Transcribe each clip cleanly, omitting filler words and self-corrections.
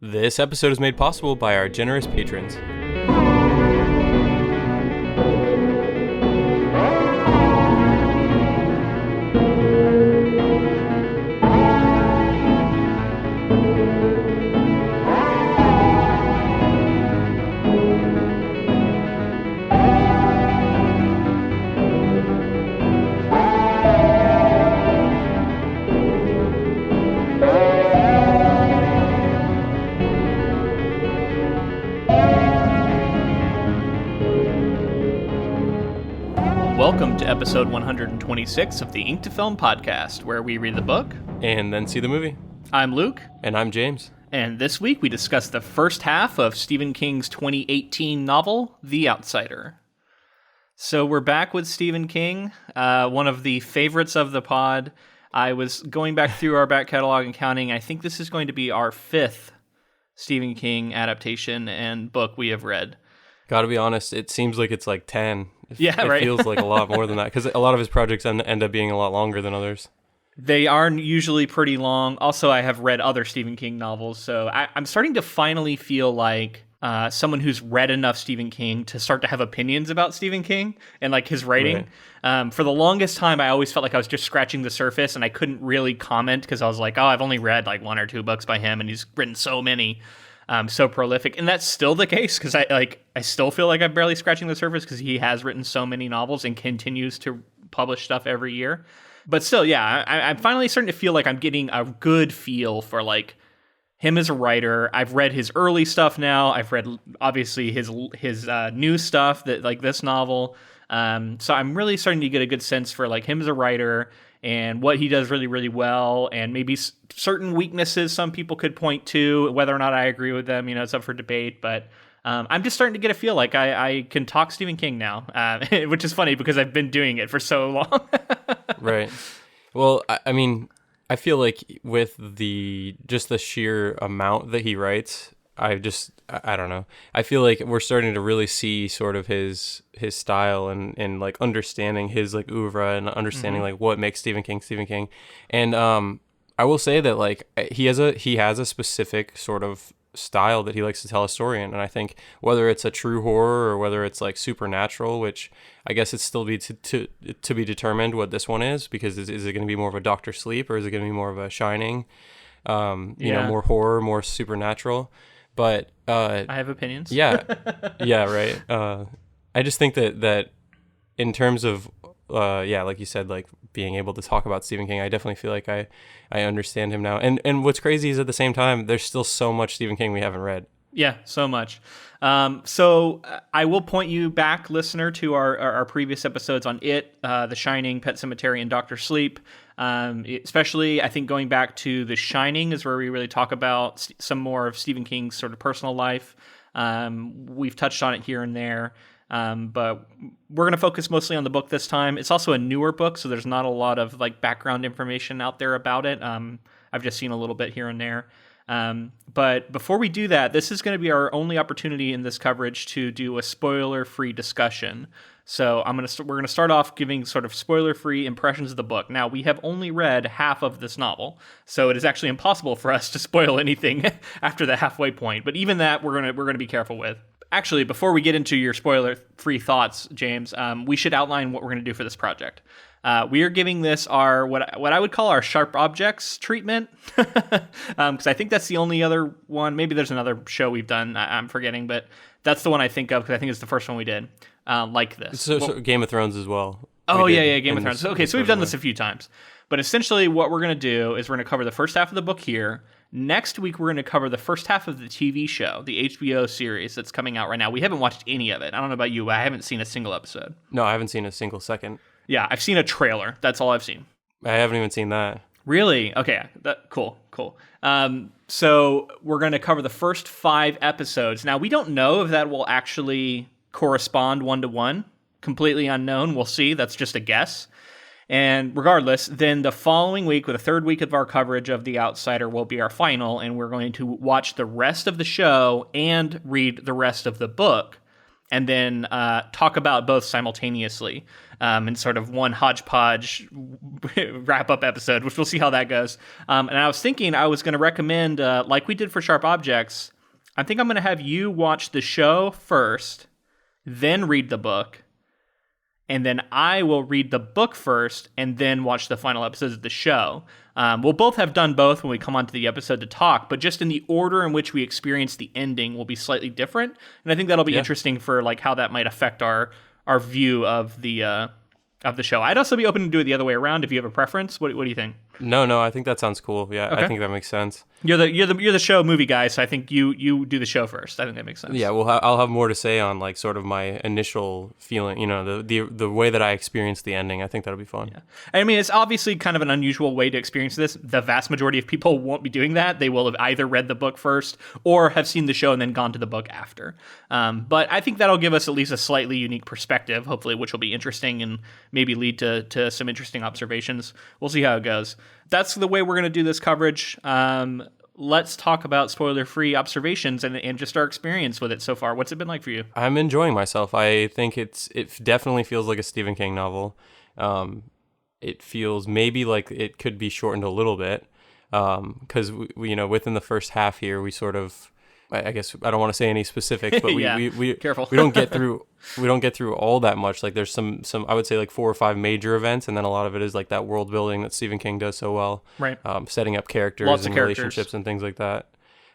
This episode is made possible by our generous patrons. Welcome to episode 126 of the Ink to Film podcast, where we read the book And then see the movie. I'm Luke. And I'm James. And this week we discuss the first half of Stephen King's 2018 novel, The Outsider. So we're back with Stephen King, one of the favorites of the pod. I was going back through our back catalog and counting. I think this is going to be our fifth Stephen King adaptation and book we have read. Gotta be honest, it seems like it's like 10. It feels like a lot more than that, because a lot of his projects end up being a lot longer than others. They are usually pretty long. Also, I have read other Stephen King novels, so I'm starting to finally feel like someone who's read enough Stephen King to start to have opinions about Stephen King and like his writing. Right. For the longest time, I always felt like I was just scratching the surface, and I couldn't really comment because I was like, oh, I've only read like one or two books by him, and he's written so many. So prolific, and that's still the case because I still feel like I'm barely scratching the surface because he has written so many novels and continues to publish stuff every year. But still, yeah, I'm finally starting to feel like I'm getting a good feel for like him as a writer. I've read his early stuff now. I've read obviously his new stuff, that like this novel. So I'm really starting to get a good sense for like him as a writer and what he does really, really well, and maybe certain weaknesses some people could point to. Whether or not I agree with them, it's up for debate. But I'm just starting to get a feel like I can talk Stephen King now, which is funny because I've been doing it for so long. Right. Well, I mean, I feel like with just the sheer amount that he writes, I don't know. I feel like we're starting to really see sort of his style and like understanding his like oeuvre and understanding like what makes Stephen King. And I will say that like he has a specific sort of style that he likes to tell a story in, and I think whether it's a true horror or whether it's like supernatural, which I guess it's still to be determined what this one is, because is it going to be more of a Dr. Sleep, or is it going to be more of a Shining, more horror, more supernatural? But I have opinions. Yeah, right. I just think that in terms of like you said, like being able to talk about Stephen King, I definitely feel like I understand him now. And what's crazy is at the same time, there's still so much Stephen King we haven't read. Yeah, so much. So I will point you back, listener, to our previous episodes on It, The Shining, Pet Sematary, and Dr. Sleep. Especially, I think going back to The Shining is where we really talk about some more of Stephen King's sort of personal life. We've touched on it here and there. But we're going to focus mostly on the book this time. It's also a newer book, so there's not a lot of like background information out there about it. I've just seen a little bit here and there. But before we do that, this is going to be our only opportunity in this coverage to do a spoiler-free discussion. So we're going to start off giving sort of spoiler-free impressions of the book. Now, we have only read half of this novel, so it is actually impossible for us to spoil anything after the halfway point. But even that, we're going to be careful with. Actually, before we get into your spoiler-free thoughts, James, we should outline what we're going to do for this project. We are giving this our what I would call our sharp objects treatment, because I think that's the only other one. Maybe there's another show we've done. I'm forgetting, but that's the one I think of because I think it's the first one we did like this. So Game of Thrones as well. Oh, yeah, Game of Thrones. Okay, so we've done this a few times. But essentially what we're going to do is we're going to cover the first half of the book here. Next week, we're going to cover the first half of the TV show, the HBO series that's coming out right now. We haven't watched any of it. I don't know about you, but I haven't seen a single episode. No, I haven't seen a single second. Yeah, I've seen a trailer. That's all I've seen. I haven't even seen that. Really? Okay, cool. So we're going to cover the first 5 episodes. Now, we don't know if that will actually correspond one-to-one. Completely unknown. We'll see. That's just a guess. And regardless, then the following week, with the third week of our coverage of The Outsider, will be our final, and we're going to watch the rest of the show and read the rest of the book. and then talk about both simultaneously in sort of one hodgepodge wrap-up episode, which we'll see how that goes. And I was thinking I was going to recommend, like we did for Sharp Objects, I think I'm going to have you watch the show first, then read the book, and then I will read the book first and then watch the final episodes of the show. We'll both have done both when we come onto the episode to talk, but just in the order in which we experience the ending will be slightly different. And I think that'll be interesting for like how that might affect our view of the show. I'd also be open to do it the other way around if you have a preference. What do you think? No, I think that sounds cool. Yeah, okay. I think that makes sense. You're the show movie guy, so I think you do the show first. I think that makes sense. Yeah, well, I'll have more to say on like sort of my initial feeling, you know, the way that I experienced the ending. I think that'll be fun. Yeah. I mean, it's obviously kind of an unusual way to experience this. The vast majority of people won't be doing that. They will have either read the book first or have seen the show and then gone to the book after. But I think that'll give us at least a slightly unique perspective, hopefully, which will be interesting and maybe lead to some interesting observations. We'll see how it goes. That's the way we're going to do this coverage. Let's talk about spoiler-free observations and just our experience with it so far. What's it been like for you? I'm enjoying myself. I think it definitely feels like a Stephen King novel. It feels maybe like it could be shortened a little bit because we, you know, within the first half here, we sort of, I guess I don't want to say any specifics, but we careful. we don't get through all that much. Like there's some I would say like 4 or 5 major events, and then a lot of it is like that world building that Stephen King does so well. Right. Setting up characters and relationships and things like that.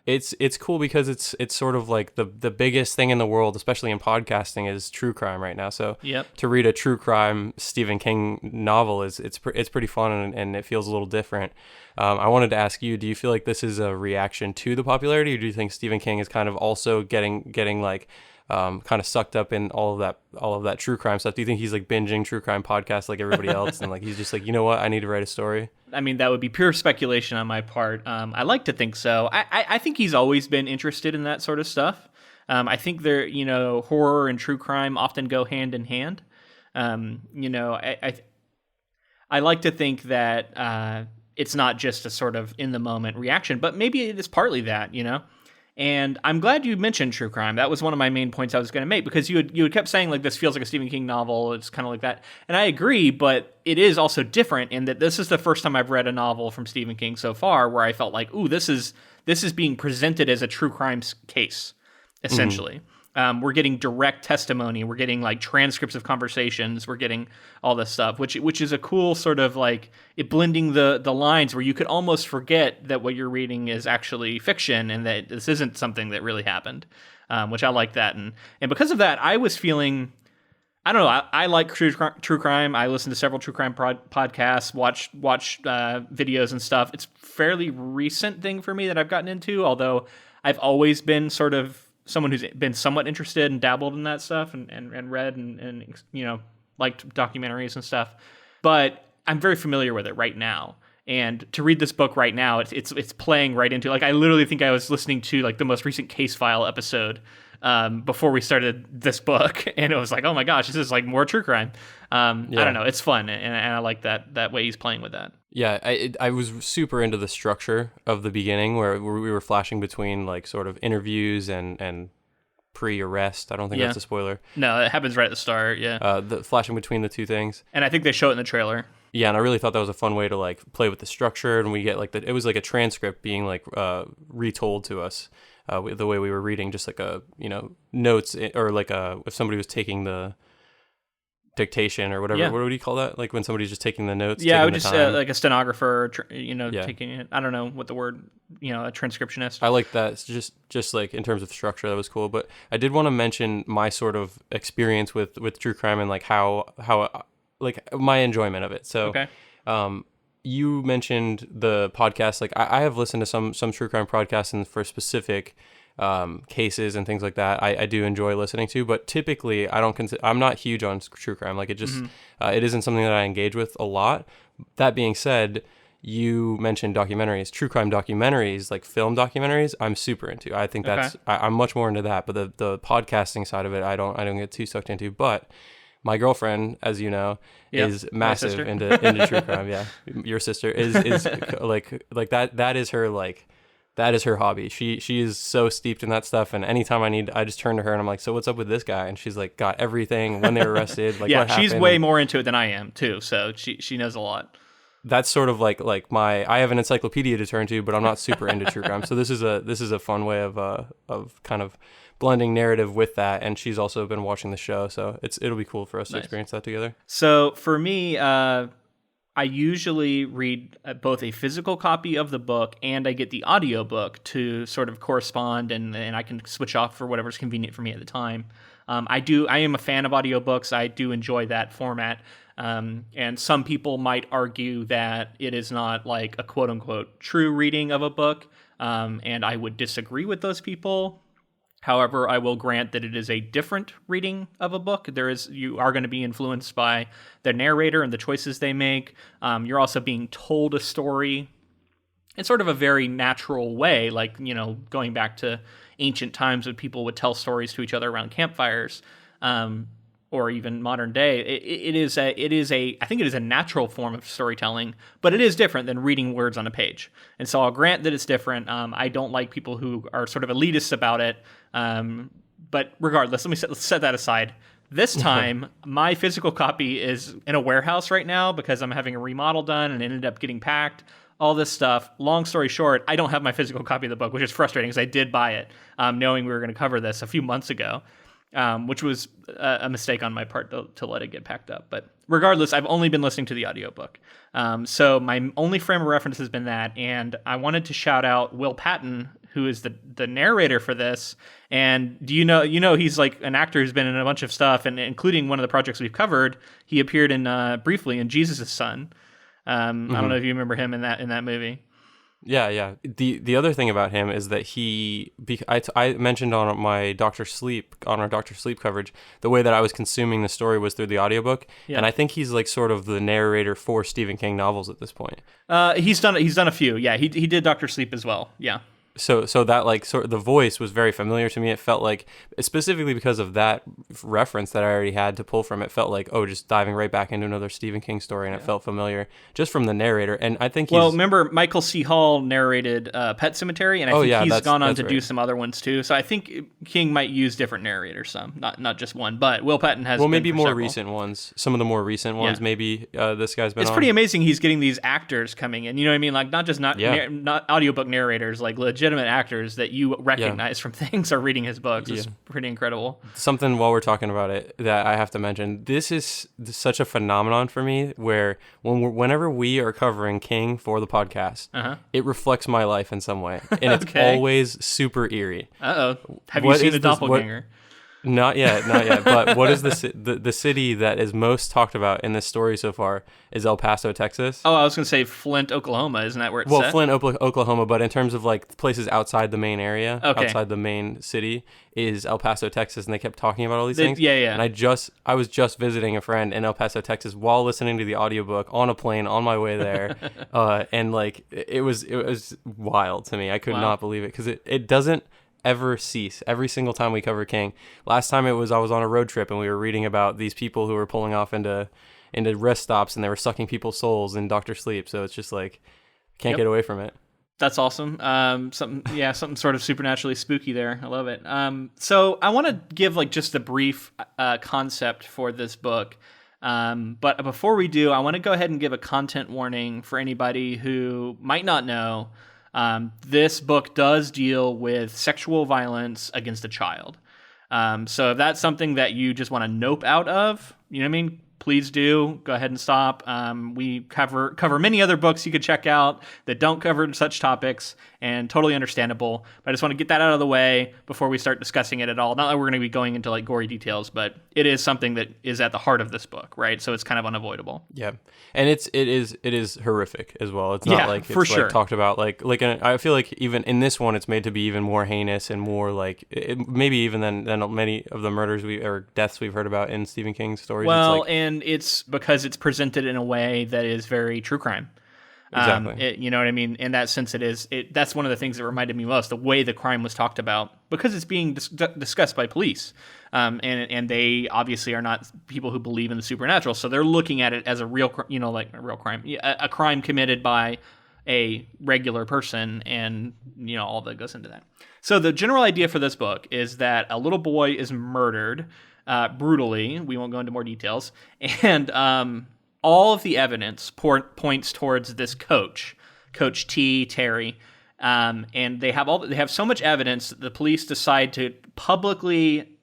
It's cool because it's sort of like the biggest thing in the world, especially in podcasting, is true crime right now. So to read a true crime Stephen King novel it's pretty fun and it feels a little different. I wanted to ask you, do you feel like this is a reaction to the popularity, or do you think Stephen King is kind of also getting like kind of sucked up in all of that true crime stuff? Do you think he's like binging true crime podcasts like everybody else, and like he's just like, you know what, I need to write a story? I mean, that would be pure speculation on my part. I like to think so. I think he's always been interested in that sort of stuff. I think horror and true crime often go hand in hand. I like to think that it's not just a sort of in the moment reaction, but maybe it is partly that, you know. And I'm glad you mentioned true crime. That was one of my main points I was going to make, because you had kept saying like this feels like a Stephen King novel. It's kind of like that. And I agree, but it is also different in that this is the first time I've read a novel from Stephen King so far where I felt like, ooh, this is being presented as a true crime case, essentially. We're getting direct testimony. We're getting like transcripts of conversations. We're getting all this stuff, which is a cool sort of like it blending the lines where you could almost forget that what you're reading is actually fiction and that this isn't something that really happened, which I like that. And because of that, I was feeling, I don't know, I like true crime. I listen to several true crime podcasts, watch videos and stuff. It's a fairly recent thing for me that I've gotten into, although I've always been sort of someone who's been somewhat interested and dabbled in that stuff and read and you know, liked documentaries and stuff. But I'm very familiar with it right now. And to read this book right now, it's playing right into, like, I literally think I was listening to like the most recent Case File episode before we started this book, and it was like, oh my gosh, this is like more true crime. I don't know, it's fun, and I like that way he's playing with that. Yeah, I was super into the structure of the beginning where we were flashing between like sort of interviews and pre-arrest. I don't think that's a spoiler. No, it happens right at the start, yeah. The flashing between the two things. And I think they show it in the trailer. Yeah, and I really thought that was a fun way to like play with the structure, and we get like it was like a transcript being like retold to us the way we were reading, just like a, you know, notes, or like if somebody was taking the dictation or whatever. What would you call that? Like when somebody's just taking the notes? Yeah, I would just like a stenographer, taking it. I don't know what the word, a transcriptionist. I like that. It's just like in terms of structure, that was cool. But I did want to mention my sort of experience with true crime and like how like my enjoyment of it. So, you mentioned the podcast. Like I have listened to some true crime podcasts and for specific cases and things like that. I do enjoy listening to, but typically I'm not huge on true crime. Like it just it isn't something that I engage with a lot. That being said, you mentioned documentaries, true crime documentaries, like film documentaries. I'm super into. I think I'm much more into that. But the podcasting side of it, I don't get too sucked into. But my girlfriend, as you know, is massive into true crime. Yeah, your sister is like that. That is her like. that is her hobby. She is so steeped in that stuff, and anytime I just turn to her and I'm like, so what's up with this guy? And she's like, got everything, when they were arrested, like yeah, what happened. she's way more into it than I am too, so she knows a lot. That's sort of like I have an encyclopedia to turn to, but I'm not super into true crime. So this is a fun way of kind of blending narrative with that, and she's also been watching the show, so it'll be cool for us to experience that together. So for me, I usually read both a physical copy of the book and I get the audiobook to sort of correspond, and I can switch off for whatever's convenient for me at the time. I am a fan of audiobooks. I do enjoy that format. And some people might argue that it is not like a quote unquote true reading of a book. And I would disagree with those people. However, I will grant that it is a different reading of a book. You are going to be influenced by the narrator and the choices they make. You're also being told a story in sort of a very natural way, like, going back to ancient times when people would tell stories to each other around campfires, or even modern day. I think it is a natural form of storytelling, but it is different than reading words on a page. And so I'll grant that it's different. I don't like people who are sort of elitist about it. But regardless, let's set that aside. This time, my physical copy is in a warehouse right now because I'm having a remodel done and it ended up getting packed. All this stuff. Long story short, I don't have my physical copy of the book, which is frustrating because I did buy it, knowing we were going to cover this a few months ago. Which was a mistake on my part to let it get packed up. But regardless, I've only been listening to the audiobook. So my only frame of reference has been that. And I wanted to shout out Will Patton, who is the narrator for this. And do you know he's like an actor who's been in a bunch of stuff, and including one of the projects we've covered. He appeared in briefly in Jesus' Son. I don't know if you remember him in that movie. Yeah. The other thing about him is that I mentioned on our Dr. Sleep coverage, the way that I was consuming the story was through the audiobook. Yeah. And I think he's like sort of the narrator for Stephen King novels at this point. He's done a few. Yeah, he did Dr. Sleep as well. Yeah. So that like sort of the voice was very familiar to me. It felt like, specifically because of that reference that I already had to pull from, it felt like, just diving right back into another Stephen King story, and it felt familiar just from the narrator. And I think remember Michael C. Hall narrated Pet Sematary, and I think he's gone on to do some other ones too. So I think King might use different narrators, not just one. But Will Patton has maybe more recent ones. Some of the more recent ones, maybe this guy's been. It's pretty amazing he's getting these actors coming in. You know what I mean? Like not just not audiobook narrators, like legitimate actors that you recognize from things are reading his books. It's pretty incredible. Something while we're talking about it that I have to mention, this is such a phenomenon for me where whenever we are covering King for the podcast, it reflects my life in some way, and it's always super eerie. Have you seen The Doppelgänger? Not yet. But what is the city that is most talked about in this story so far is El Paso, Texas. Oh, I was going to say Flint, Oklahoma. Isn't that where it's set? Flint, Oklahoma, but in terms of like places outside the main area, outside the main city, is El Paso, Texas, and they kept talking about all these things. Yeah. And I was just visiting a friend in El Paso, Texas, while listening to the audiobook on a plane on my way there, and like it was wild to me. I could not believe it because it doesn't ever cease. Every single time we cover King. Last time I was on a road trip and we were reading about these people who were pulling off into rest stops and they were sucking people's souls in Dr. Sleep. So it's just like can't get away from it. That's awesome. Something sort of supernaturally spooky there. I love it. So I want to give like just a brief concept for this book. But before we do, I want to go ahead and give a content warning for anybody who might not know. This book does deal with sexual violence against a child. So if that's something that you just want to nope out of, you know what I mean? Please do go ahead and stop. We cover many other books you could check out that don't cover such topics, and totally understandable. But I just want to get that out of the way before we start discussing it at all. Not that we're going to be going into like gory details, but it is something that is at the heart of this book, right? So it's kind of unavoidable. Yeah, and it is horrific as well. It's not like it's for sure. Like talked about like I feel like even in this one it's made to be even more heinous and more like maybe even than many of the murders or deaths we've heard about in Stephen King's stories. Well, and it's because it's presented in a way that is very true crime. Exactly. You know what I mean? In that sense, that's one of the things that reminded me most, the way the crime was talked about, because it's being discussed by police. And they obviously are not people who believe in the supernatural. So they're looking at it as a real, like a real crime, a crime committed by a regular person, and all that goes into that. So the general idea for this book is that a little boy is murdered brutally. We won't go into more details, and all of the evidence points towards this Coach Terry, and they have so much evidence that the police decide to publicly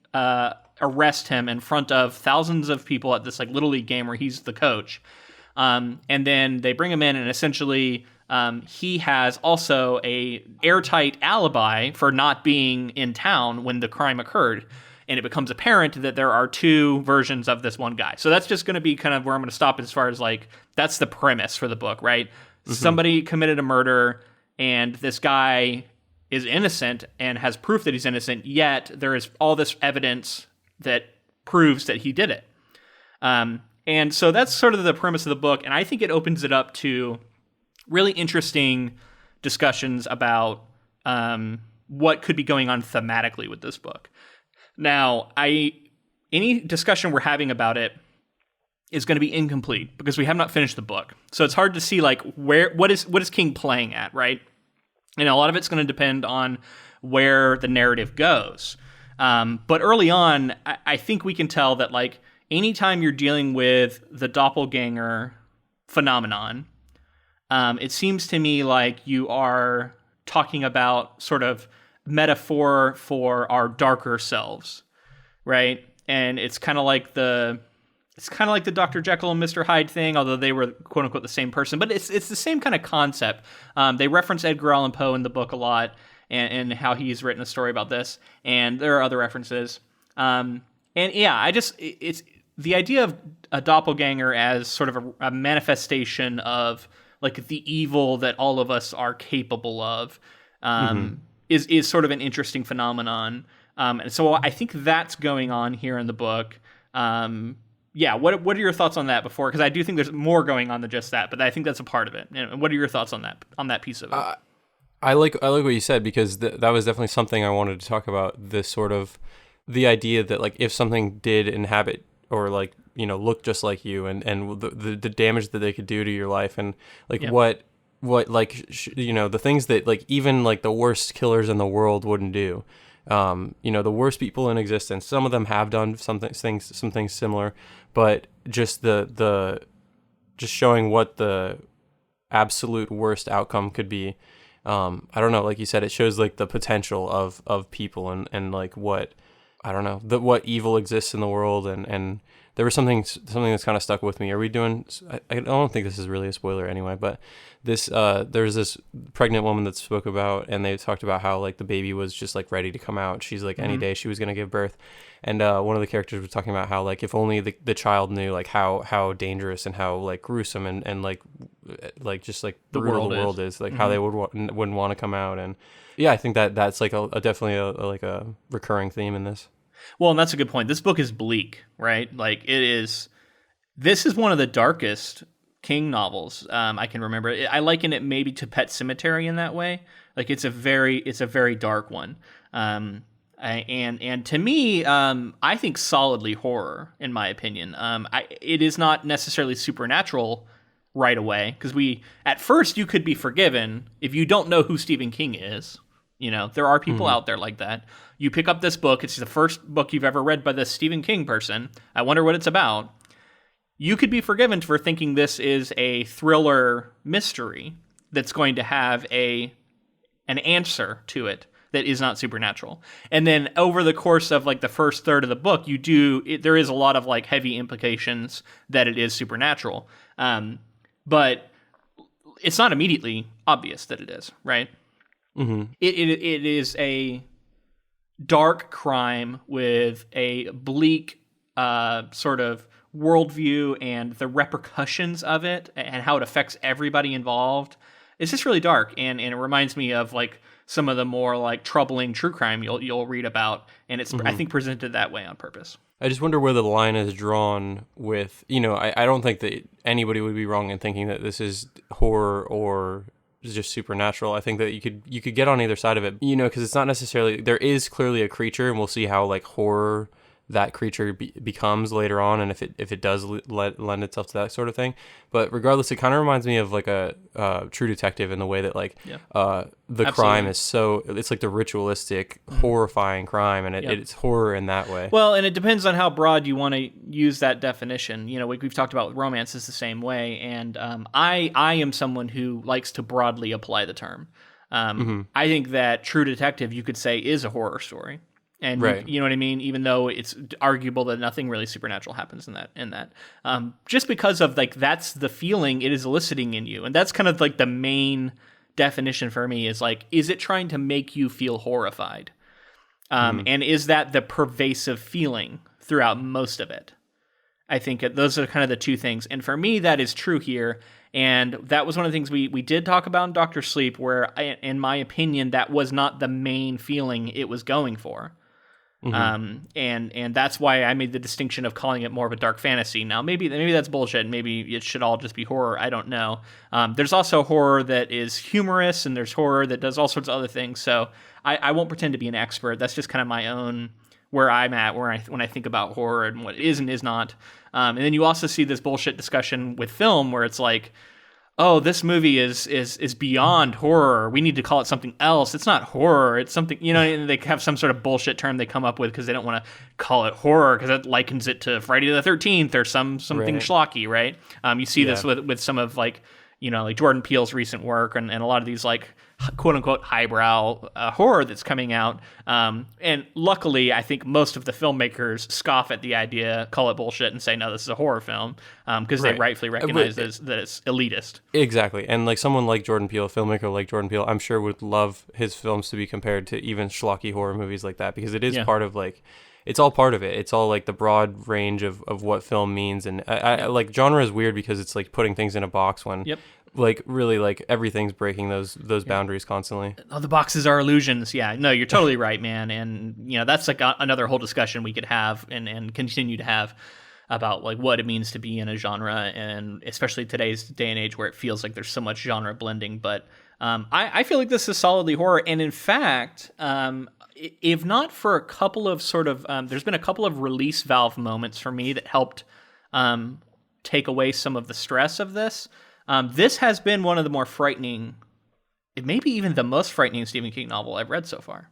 arrest him in front of thousands of people at this Little League game where he's the coach. And then they bring him in, and essentially he has also a airtight alibi for not being in town when the crime occurred. And it becomes apparent that there are two versions of this one guy. So that's just going to be kind of where I'm going to stop as far as that's the premise for the book, right? Mm-hmm. Somebody committed a murder, and this guy is innocent and has proof that he's innocent, yet there is all this evidence that proves that he did it. And so that's sort of the premise of the book, and I think it opens it up to really interesting discussions about what could be going on thematically with this book. Now, any discussion we're having about it is going to be incomplete because we have not finished the book. So it's hard to see what is King playing at, right? And a lot of it's going to depend on where the narrative goes. But early on, I think we can tell that anytime you're dealing with the doppelganger phenomenon, it seems to me like you are talking about sort of metaphor for our darker selves, right? And it's kind of like the Dr. Jekyll and Mr. Hyde thing, although they were quote unquote the same person. But it's the same kind of concept. They reference Edgar Allan Poe in the book a lot, and how he's written a story about this, and there are other references. And yeah, it's the idea of a doppelganger as sort of a manifestation of the evil that all of us are capable of. Is sort of an interesting phenomenon. And so I think that's going on here in the book. Yeah, what are your thoughts on that before? Because I do think there's more going on than just that, but I think that's a part of it. And what are your thoughts on that piece of it? I like what you said, because that was definitely something I wanted to talk about, this sort of the idea that if something did inhabit or look just like you, and the damage that they could do to your life, and what the things that even the worst killers in the world wouldn't do. The worst people in existence, some of them have done some things similar, but just just showing what the absolute worst outcome could be. I don't know, like you said, it shows the potential of people and what, I don't know, what evil exists in the world, and there was something that's kind of stuck with me. Are we doing? I don't think this is really a spoiler anyway, but there's this pregnant woman that spoke about, and they talked about how the baby was just ready to come out. She's any day she was gonna give birth, and one of the characters was talking about how if only the child knew how dangerous and how gruesome and just brutal the world is, how they wouldn't want to come out. And yeah, I think that's definitely a recurring theme in this. Well, and that's a good point. This book is bleak, right? This is one of the darkest King novels I can remember. I liken it maybe to Pet Sematary in that way. It's a very dark one. And to me, I think solidly horror, in my opinion. It is not necessarily supernatural right away, because at first you could be forgiven if you don't know who Stephen King is. There are people out there like that. You pick up this book, it's the first book you've ever read by this Stephen King person. I wonder what it's about. You could be forgiven for thinking this is a thriller mystery that's going to have an answer to it that is not supernatural. And then over the course of the first third of the book, there is a lot of heavy implications that it is supernatural. But it's not immediately obvious that it is, right? Mm-hmm. It is a dark crime with a bleak sort of worldview, and the repercussions of it and how it affects everybody involved. It's just really dark, and it reminds me of some of the more troubling true crime you'll read about, and it's I think presented that way on purpose. I just wonder where the line is drawn with, I don't think that anybody would be wrong in thinking that this is horror or just supernatural. I think that you could get on either side of it, because it's not necessarily, there is clearly a creature, and we'll see how horror that creature becomes later on, and if it does lend itself to that sort of thing. But regardless, it kind of reminds me of like a True Detective in the way that like the crime is so, it's like the ritualistic, horrifying crime, and it's horror in that way. Well, and it depends on how broad you want to use that definition. You know, we've talked about with romance is the same way, and I am someone who likes to broadly apply the term. I think that True Detective, you could say, is a horror story. And you know what I mean? Even though it's arguable that nothing really supernatural happens in that, just because of like, that's the feeling it is eliciting in you. And that's kind of like the main definition for me is like, is it trying to make you feel horrified? And is that the pervasive feeling throughout most of it? I think those are kind of the two things. And for me, that is true here. And that was one of the things we did talk about in Dr. Sleep, where in my opinion, that was not the main feeling it was going for. And that's why I made the distinction of calling it more of a dark fantasy. Now, maybe that's bullshit. Maybe it should all just be horror. I don't know. There's also horror that is humorous, and there's horror that does all sorts of other things. So I won't pretend to be an expert. That's just kind of my own, where I'm at, when I think about horror and what is and is not. And then you also see this bullshit discussion with film where it's like, oh, this movie is beyond horror. We need to call it something else. It's not horror. It's something, you know, and they have some sort of bullshit term they come up with because they don't want to call it horror because it likens it to Friday the 13th or something schlocky, right? You see this with some of like, you know, like Jordan Peele's recent work and a lot of these like quote unquote highbrow horror that's coming out. And luckily, I think most of the filmmakers scoff at the idea, call it bullshit, and say, no, this is a horror film, because they rightfully recognize that it's elitist. Exactly. And like someone like Jordan Peele, a filmmaker like Jordan Peele, I'm sure would love his films to be compared to even schlocky horror movies like that, because it is part of like, it's all part of it. It's all like the broad range of what film means. And I like genre is weird because it's like putting things in a box when like really like everything's breaking those boundaries constantly. Oh, the boxes are illusions. Yeah, no, you're totally right, man. And you know, that's like another whole discussion we could have and continue to have about like what it means to be in a genre, and especially today's day and age where it feels like there's so much genre blending. But I feel like this is solidly horror. And in fact, if not for a couple of sort of, there's been a couple of release valve moments for me that helped take away some of the stress of this. This has been one of the more frightening, maybe even the most frightening Stephen King novel I've read so far.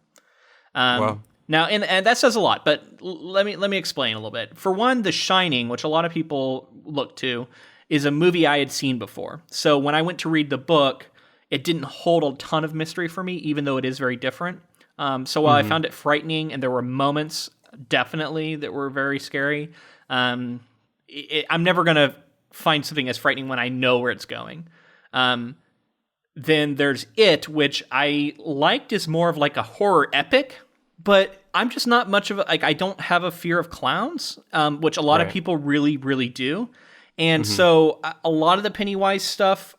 Wow. Now, and that says a lot, but let me explain a little bit. For one, The Shining, which a lot of people look to, is a movie I had seen before. So when I went to read the book, it didn't hold a ton of mystery for me, even though it is very different. So while I found it frightening, and there were moments definitely that were very scary, I'm never going to find something as frightening when I know where it's going. Then there's It, which I liked as more of like a horror epic, but I'm just not much of a, like, I don't have a fear of clowns, which a lot of people really, really do. And so a lot of the Pennywise stuff,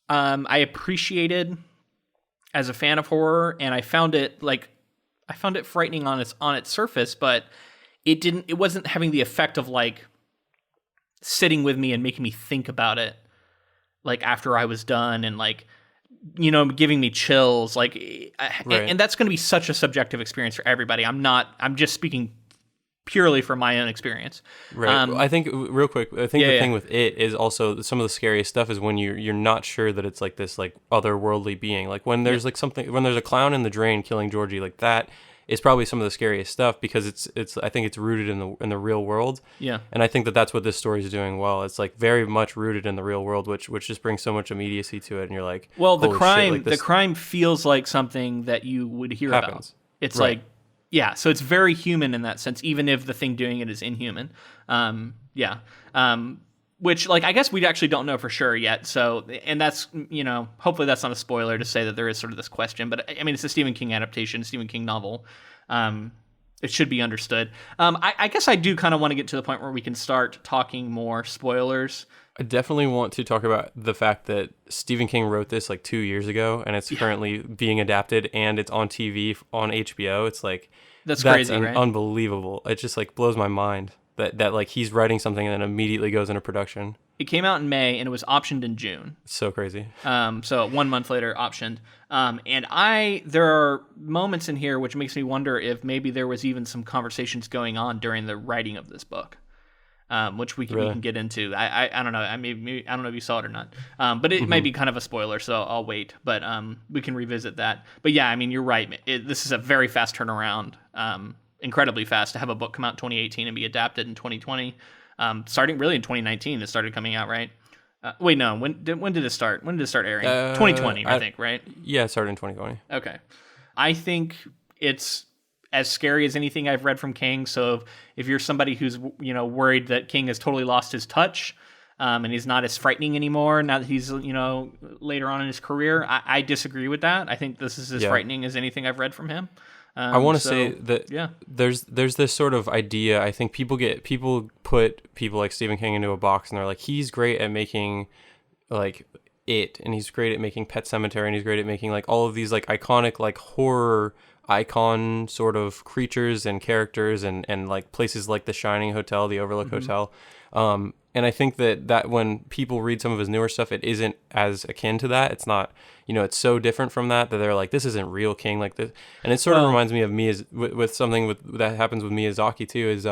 I appreciated as a fan of horror, and I found it frightening on its surface, but it wasn't having the effect of like sitting with me and making me think about it like after I was done, and like, you know, giving me chills, like, and that's going to be such a subjective experience for everybody. I'm just speaking purely from my own experience. Right. I think real quick, the thing with It is also some of the scariest stuff is when you're not sure that it's like this like otherworldly being. Like when there's like something, when there's a clown in the drain killing Georgie, like that is probably some of the scariest stuff, because it's I think it's rooted in the real world. Yeah. And I think that's what this story is doing well. It's like very much rooted in the real world, which just brings so much immediacy to it, and you're like, well, the crime feels like something that you would hear about. It's like, yeah, so it's very human in that sense, even if the thing doing it is inhuman. Which, like, I guess we actually don't know for sure yet. So, and that's, you know, hopefully that's not a spoiler to say that there is sort of this question. But, I mean, it's a Stephen King adaptation, Stephen King novel. It should be understood. I guess I do kind of want to get to the point where we can start talking more spoilers. I definitely want to talk about the fact that Stephen King wrote this like 2 years ago, and it's currently being adapted, and it's on TV on HBO. It's like, that's crazy, right? Unbelievable. It just like blows my mind that like he's writing something and then immediately goes into production. It came out in May and it was optioned in June. It's so crazy. So 1 month later, optioned. There are moments in here which makes me wonder if maybe there was even some conversations going on during the writing of this book, which we can get into. I don't know. I don't know if you saw it or not. But it might be kind of a spoiler, so I'll wait. But we can revisit that. But yeah, I mean, you're right. This is a very fast turnaround, incredibly fast to have a book come out in 2018 and be adapted in 2020. Starting really in 2019, it started coming out, right? Wait, no. When did it start? When did it start airing? 2020, I think, right? Yeah, it started in 2020. Okay. I think it's as scary as anything I've read from King. So if you're somebody who's worried that King has totally lost his touch, and he's not as frightening anymore now that he's later on in his career, I disagree with that. I think this is as frightening as anything I've read from him. I want to say that there's this sort of idea. I think people put people like Stephen King into a box, and they're like, he's great at making like It, and he's great at making Pet Sematary, and he's great at making like all of these like iconic like horror icon sort of creatures and characters and like places like the Shining Hotel, the Overlook Hotel. And I think that when people read some of his newer stuff, it isn't as akin to that. It's not, it's so different from that they're like, this isn't real King like this. And it sort of reminds me of with something that happens with Miyazaki too, is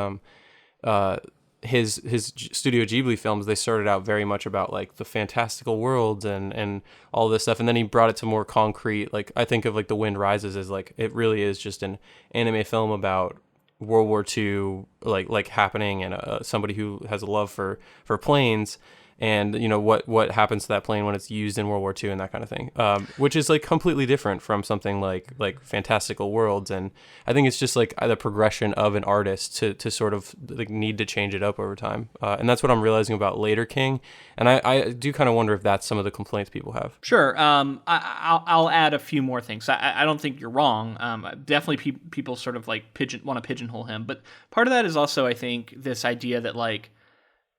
his Studio Ghibli films, they started out very much about like the fantastical worlds and all this stuff. And then he brought it to more concrete. Like I think of like The Wind Rises as like, it really is just an anime film about World War II like happening, and somebody who has a love for planes, and what happens to that plane when it's used in World War II and that kind of thing, which is like completely different from something like fantastical worlds. And I think it's just like the progression of an artist to sort of like need to change it up over time, and that's what I'm realizing about later King. And I do kind of wonder if that's some of the complaints people have. Sure. I'll add a few more things. I don't think you're wrong. Definitely people sort of like want to pigeonhole him, but part of that is also, I think, this idea that like,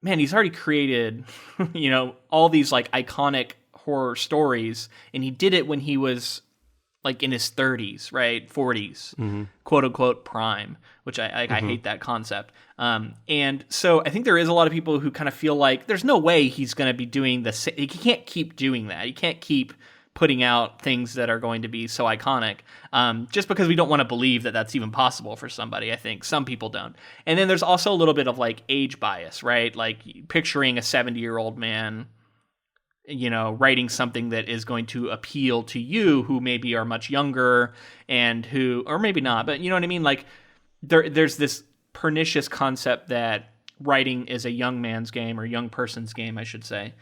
man, he's already created, all these like iconic horror stories, and he did it when he was like in his 30s, right? 40s, quote unquote prime, which I hate that concept. And so I think there is a lot of people who kind of feel like there's no way he's going to be doing the he can't keep doing that. He can't keep putting out things that are going to be so iconic, just because we don't want to believe that that's even possible for somebody. I think some people don't. And then there's also a little bit of like age bias, right? Like picturing a 70-year-old man, writing something that is going to appeal to you who maybe are much younger and who, or maybe not, but you know what I mean? Like there's this pernicious concept that writing is a young man's game, or young person's game, I should say.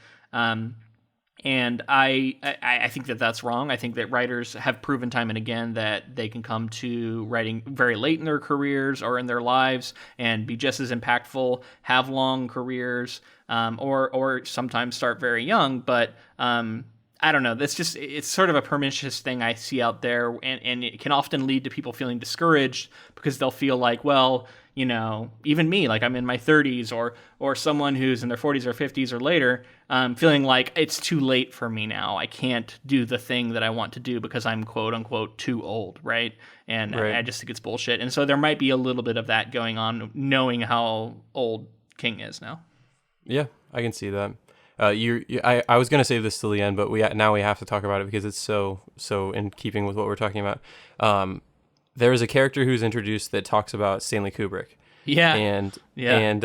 And I think that that's wrong. I think that writers have proven time and again that they can come to writing very late in their careers or in their lives and be just as impactful, have long careers, or sometimes start very young. But I don't know. It's sort of a pernicious thing I see out there, and it can often lead to people feeling discouraged because they'll feel like, well, even me, like I'm in my 30s, or someone who's in their 40s or 50s or later, feeling like it's too late for me now. I can't do the thing that I want to do because I'm quote unquote too old, right? And right. I just think it's bullshit. And so there might be a little bit of that going on, knowing how old King is now. Yeah, I can see that. I was going to save this till the end, but we have to talk about it because it's so in keeping with what we're talking about. There is a character who's introduced that talks about Stanley Kubrick. Yeah. And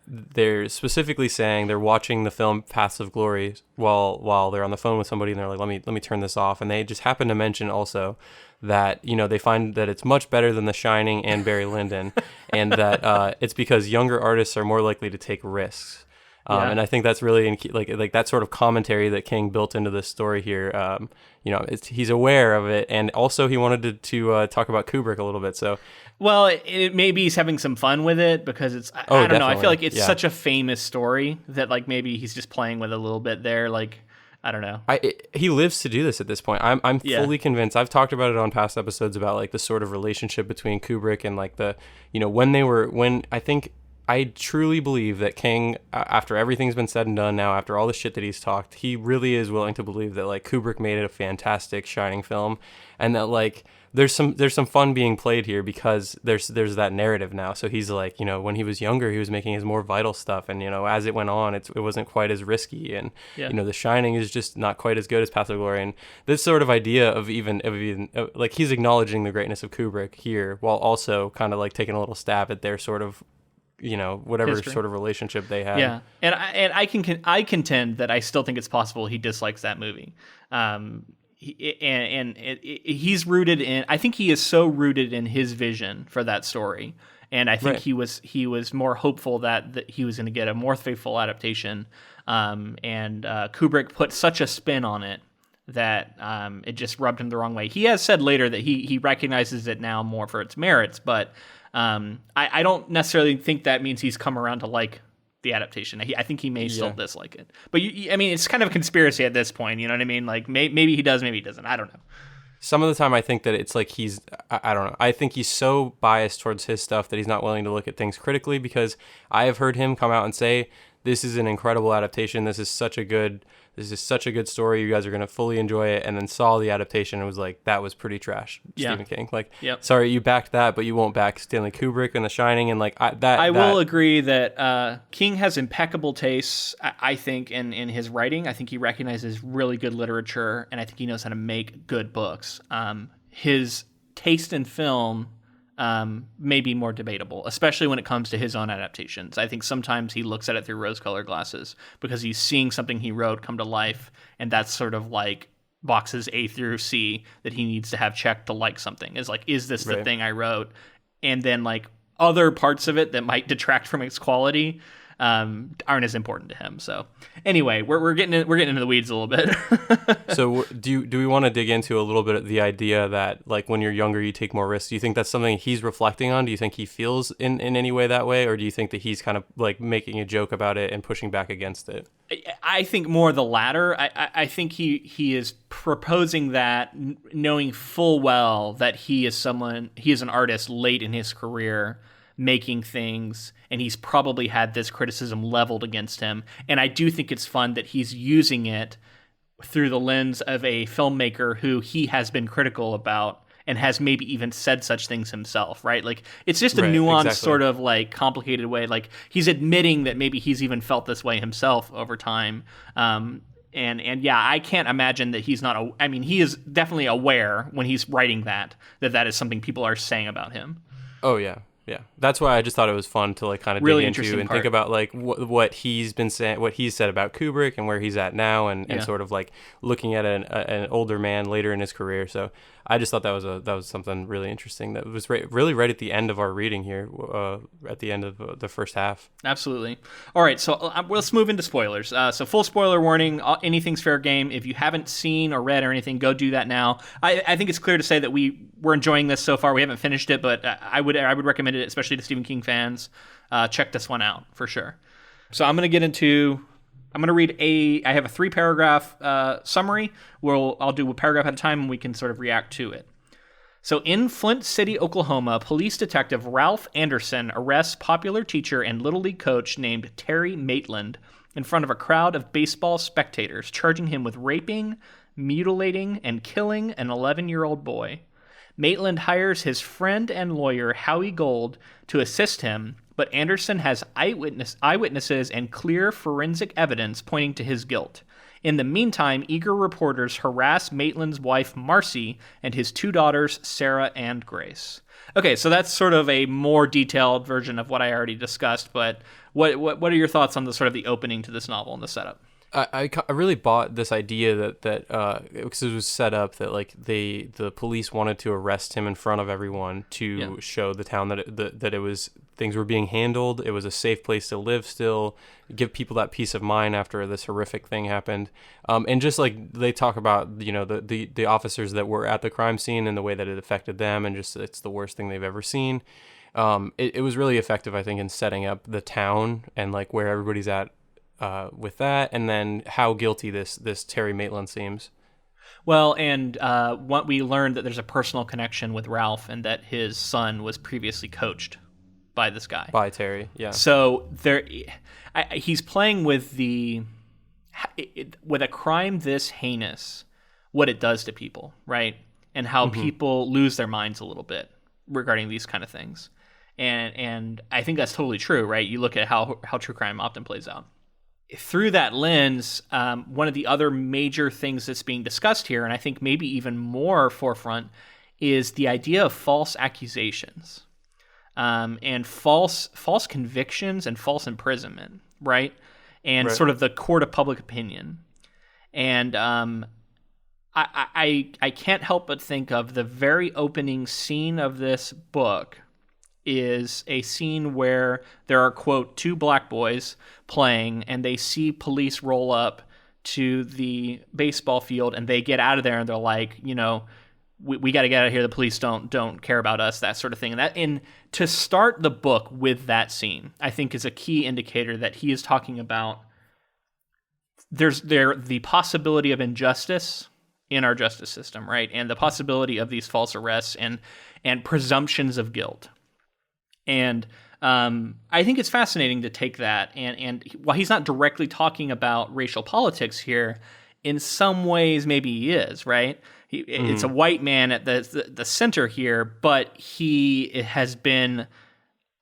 they're specifically saying they're watching the film Paths of Glory while they're on the phone with somebody, and they're like, let me turn this off. And they just happen to mention also that, they find that it's much better than The Shining and Barry Lyndon, and that it's because younger artists are more likely to take risks. And I think that's really like that sort of commentary that King built into this story here. He's aware of it, and also he wanted to talk about Kubrick a little bit. So, well, maybe he's having some fun with it because it's I don't know. I feel like it's such a famous story that like maybe he's just playing with it a little bit there. Like I don't know. He lives to do this at this point. I'm fully convinced. I've talked about it on past episodes about like the sort of relationship between Kubrick and like the I truly believe that King, after everything's been said and done now, after all the shit that he's talked, he really is willing to believe that like Kubrick made a fantastic Shining film, and that like there's some fun being played here because there's that narrative now. So he's like, when he was younger, he was making his more vital stuff, and as it went on, it wasn't quite as risky, and The Shining is just not quite as good as Path of Glory. And this sort of idea of even like he's acknowledging the greatness of Kubrick here, while also kind of like taking a little stab at their sort of whatever history. Sort of relationship they had. Yeah, and I contend that I still think it's possible he dislikes that movie. He's rooted in. I think he is so rooted in his vision for that story, and I think he was more hopeful that he was going to get a more faithful adaptation. And Kubrick put such a spin on it that it just rubbed him the wrong way. He has said later that he recognizes it now more for its merits, but I don't necessarily think that means he's come around to like the adaptation. I think he may still dislike it. But it's kind of a conspiracy at this point. You know what I mean? Like maybe he does, maybe he doesn't. I don't know. Some of the time I think that it's like I don't know. I think he's so biased towards his stuff that he's not willing to look at things critically, because I have heard him come out and say, this is an incredible adaptation. This is such a good story. You guys are going to fully enjoy it. And then saw the adaptation and was like, that was pretty trash. Stephen King. Like, sorry, you backed that, but you won't back Stanley Kubrick and The Shining. And like I will agree that King has impeccable tastes, I think, in his writing. I think he recognizes really good literature, and I think he knows how to make good books. His taste in film may be more debatable, especially when it comes to his own adaptations. I think sometimes he looks at it through rose-colored glasses because he's seeing something he wrote come to life, and that's sort of like boxes A through C that he needs to have checked to like something. Is like, is this the thing I wrote? And then like other parts of it that might detract from its quality aren't as important to him. So anyway, we're getting into the weeds a little bit. So do we want to dig into a little bit of the idea that like when you're younger you take more risks? Do you think that's something he's reflecting on? Do you think he feels in any way that way, or do you think that he's kind of like making a joke about it and pushing back against it? I think more the latter. I think he is proposing that knowing full well that he is an artist late in his career making things, and he's probably had this criticism leveled against him. And I do think it's fun that he's using it through the lens of a filmmaker who he has been critical about and has maybe even said such things himself, right? Like, it's just a nuanced sort of like complicated way. Like, he's admitting that maybe he's even felt this way himself over time. And I can't imagine that he's not. He is definitely aware when he's writing that is something people are saying about him. Oh yeah. Yeah, that's why I just thought it was fun to like kind of really dig into and think about like what he's been saying, what he's said about Kubrick and where he's at now, and sort of like looking at an older man later in his career. So I just thought that was something really interesting that was really right at the end of our reading here, at the end of the first half. Absolutely. All right, so let's move into spoilers. So full spoiler warning, anything's fair game. If you haven't seen or read or anything, go do that now. I think it's clear to say that we're enjoying this so far. We haven't finished it, but I would recommend it, especially to Stephen King fans. Check this one out for sure. So I'm going to read I have a 3-paragraph summary where I'll do a paragraph at a time and we can sort of react to it. So in Flint City, Oklahoma, police detective Ralph Anderson arrests popular teacher and Little League coach named Terry Maitland in front of a crowd of baseball spectators, charging him with raping, mutilating, and killing an 11-year-old boy. Maitland hires his friend and lawyer Howie Gold to assist him, but Anderson has eyewitnesses and clear forensic evidence pointing to his guilt. In the meantime, eager reporters harass Maitland's wife Marcy and his 2 daughters Sarah and Grace. Okay, so that's sort of a more detailed version of what I already discussed, but what are your thoughts on the sort of the opening to this novel and the setup? I really bought this idea that because it was set up that like the police wanted to arrest him in front of everyone to show the town that it was things were being handled. It was a safe place to live still, give people that peace of mind after this horrific thing happened. And just like they talk about, the officers that were at the crime scene and the way that it affected them, and just it's the worst thing they've ever seen. It was really effective, I think, in setting up the town and like where everybody's at. With that, and then how guilty this Terry Maitland seems. Well, and what we learned that there's a personal connection with Ralph, and that his son was previously coached by this guy. By Terry, yeah. So he's playing with with a crime this heinous, what it does to people, right? and how people lose their minds a little bit regarding these kind of things. And I think that's totally true, right? You look at how true crime often plays out. Through that lens, one of the other major things that's being discussed here, and I think maybe even more forefront, is the idea of false accusations, and false convictions and false imprisonment, right? And sort of the court of public opinion. And I can't help but think of the very opening scene of this book is a scene where there are, quote, two black boys playing, and they see police roll up to the baseball field, and they get out of there, and they're like, you know, we got to get out of here. The police don't care about us, that sort of thing. And to start the book with that scene, I think is a key indicator that he is talking about there's the possibility of injustice in our justice system, right? And the possibility of these false arrests and presumptions of guilt. And I think it's fascinating to take that. And while he's not directly talking about racial politics here, in some ways maybe he is, right? It's a white man at the center here, but he has been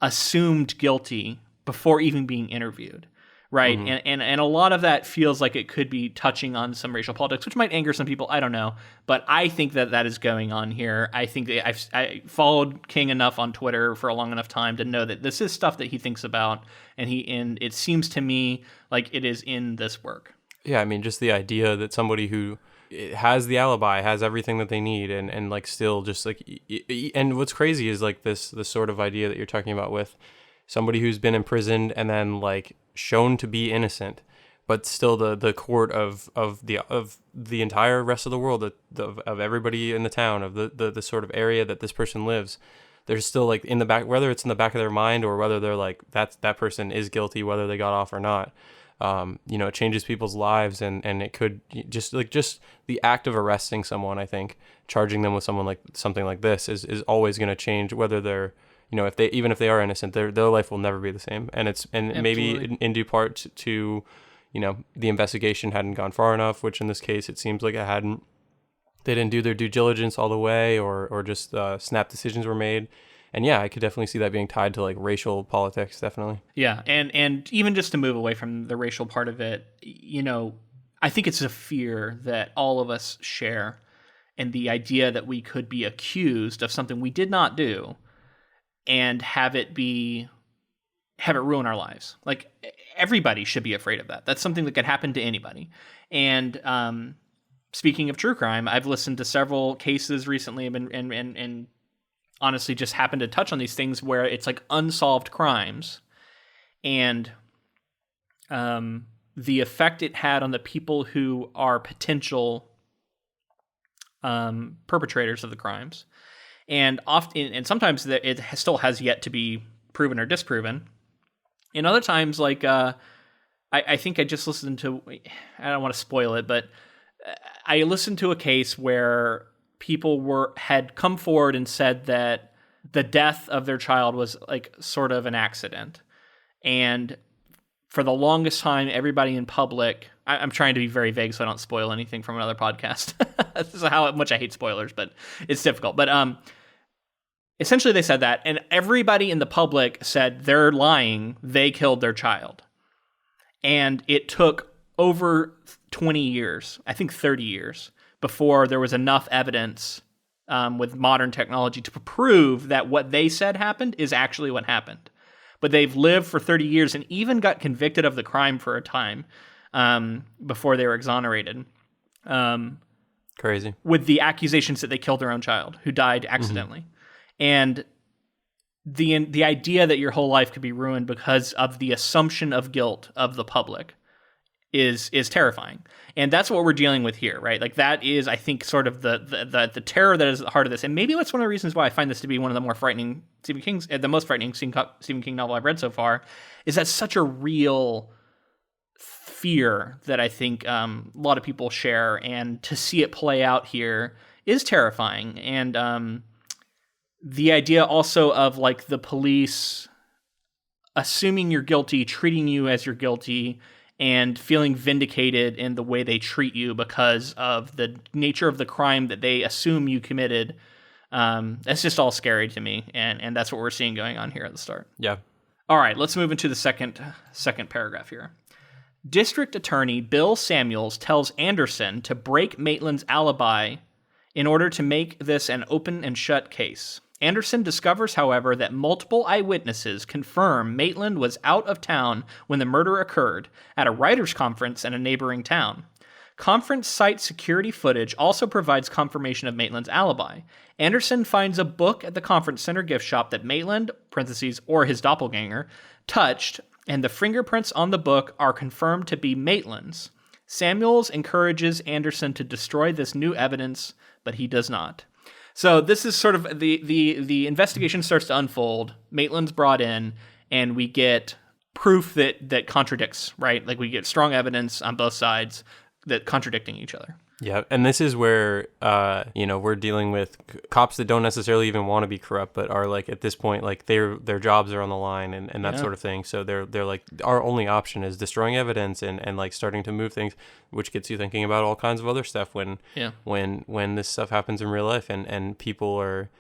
assumed guilty before even being interviewed, right? And a lot of that feels like it could be touching on some racial politics, which might anger some people. I don't know, but I think that is going on here. I think that I followed King enough on Twitter for a long enough time to know that this is stuff that he thinks about, and it seems to me like it is in this work. Yeah, I mean, just the idea that somebody who has the alibi, has everything that they need, and like still just like, and what's crazy is like this sort of idea that you're talking about with somebody who's been imprisoned and then like shown to be innocent, but still the court of the entire rest of the world, of everybody in the town, of the sort of area that this person lives, there's still like in the back, whether it's in the back of their mind or whether they're like that person is guilty, whether they got off or not. It changes people's lives, and it could just the act of arresting someone, I think, charging them with something like this is always going to change, whether they're, if they are innocent, their life will never be the same. And Absolutely. Maybe in due part to, the investigation hadn't gone far enough, which in this case, it seems like it hadn't. They didn't do their due diligence all the way, or just snap decisions were made. And yeah, I could definitely see that being tied to like racial politics, definitely. Yeah, and even just to move away from the racial part of it, I think it's a fear that all of us share, and the idea that we could be accused of something we did not do and have it ruin our lives. Like, everybody should be afraid of that. That's something that could happen to anybody. And speaking of true crime, I've listened to several cases recently and honestly just happened to touch on these things where it's like unsolved crimes, and the effect it had on the people who are potential perpetrators of the crimes. And often, and sometimes it still has yet to be proven or disproven. And other times, like I think I just listened to, I don't want to spoil it, but I listened to a case where people had come forward and said that the death of their child was like sort of an accident. And for the longest time, everybody in public, I'm trying to be very vague so I don't spoil anything from another podcast. This is how much I hate spoilers, but it's difficult. But essentially they said that, and everybody in the public said they're lying, they killed their child. And it took over 20 years, I think 30 years, before there was enough evidence with modern technology to prove that what they said happened is actually what happened. But they've lived for 30 years and even got convicted of the crime for a time before they were exonerated. Crazy. With the accusations that they killed their own child who died accidentally. Mm-hmm. And the idea that your whole life could be ruined because of the assumption of guilt of the public is terrifying. And that's what we're dealing with here, right? Like, that is, I think, sort of the terror that is at the heart of this. And maybe that's one of the reasons why I find this to be one of the more frightening the most frightening Stephen King novel I've read so far, is that such a real fear that I think a lot of people share, and to see it play out here is terrifying. And the idea also of like the police assuming you're guilty, treating you as you're guilty, and feeling vindicated in the way they treat you because of the nature of the crime that they assume you committed. That's just all scary to me, and that's what we're seeing going on here at the start. Yeah. All right, let's move into the second paragraph here. District Attorney Bill Samuels tells Anderson to break Maitland's alibi in order to make this an open and shut case. Anderson discovers, however, that multiple eyewitnesses confirm Maitland was out of town when the murder occurred, at a writers' conference in a neighboring town. Conference site security footage also provides confirmation of Maitland's alibi. Anderson finds a book at the conference center gift shop that Maitland, parentheses, or his doppelganger, touched, and the fingerprints on the book are confirmed to be Maitland's. Samuels encourages Anderson to destroy this new evidence, but he does not. So this is sort of the investigation starts to unfold. Maitland's brought in, and we get proof that contradicts, right? Like we get strong evidence on both sides that contradicting each other. Yeah, and this is where we're dealing with cops that don't necessarily even want to be corrupt, but are like at this point like their jobs are on the line and that sort of thing. So they're like our only option is destroying evidence and like starting to move things, which gets you thinking about all kinds of other stuff when this stuff happens in real life and people are.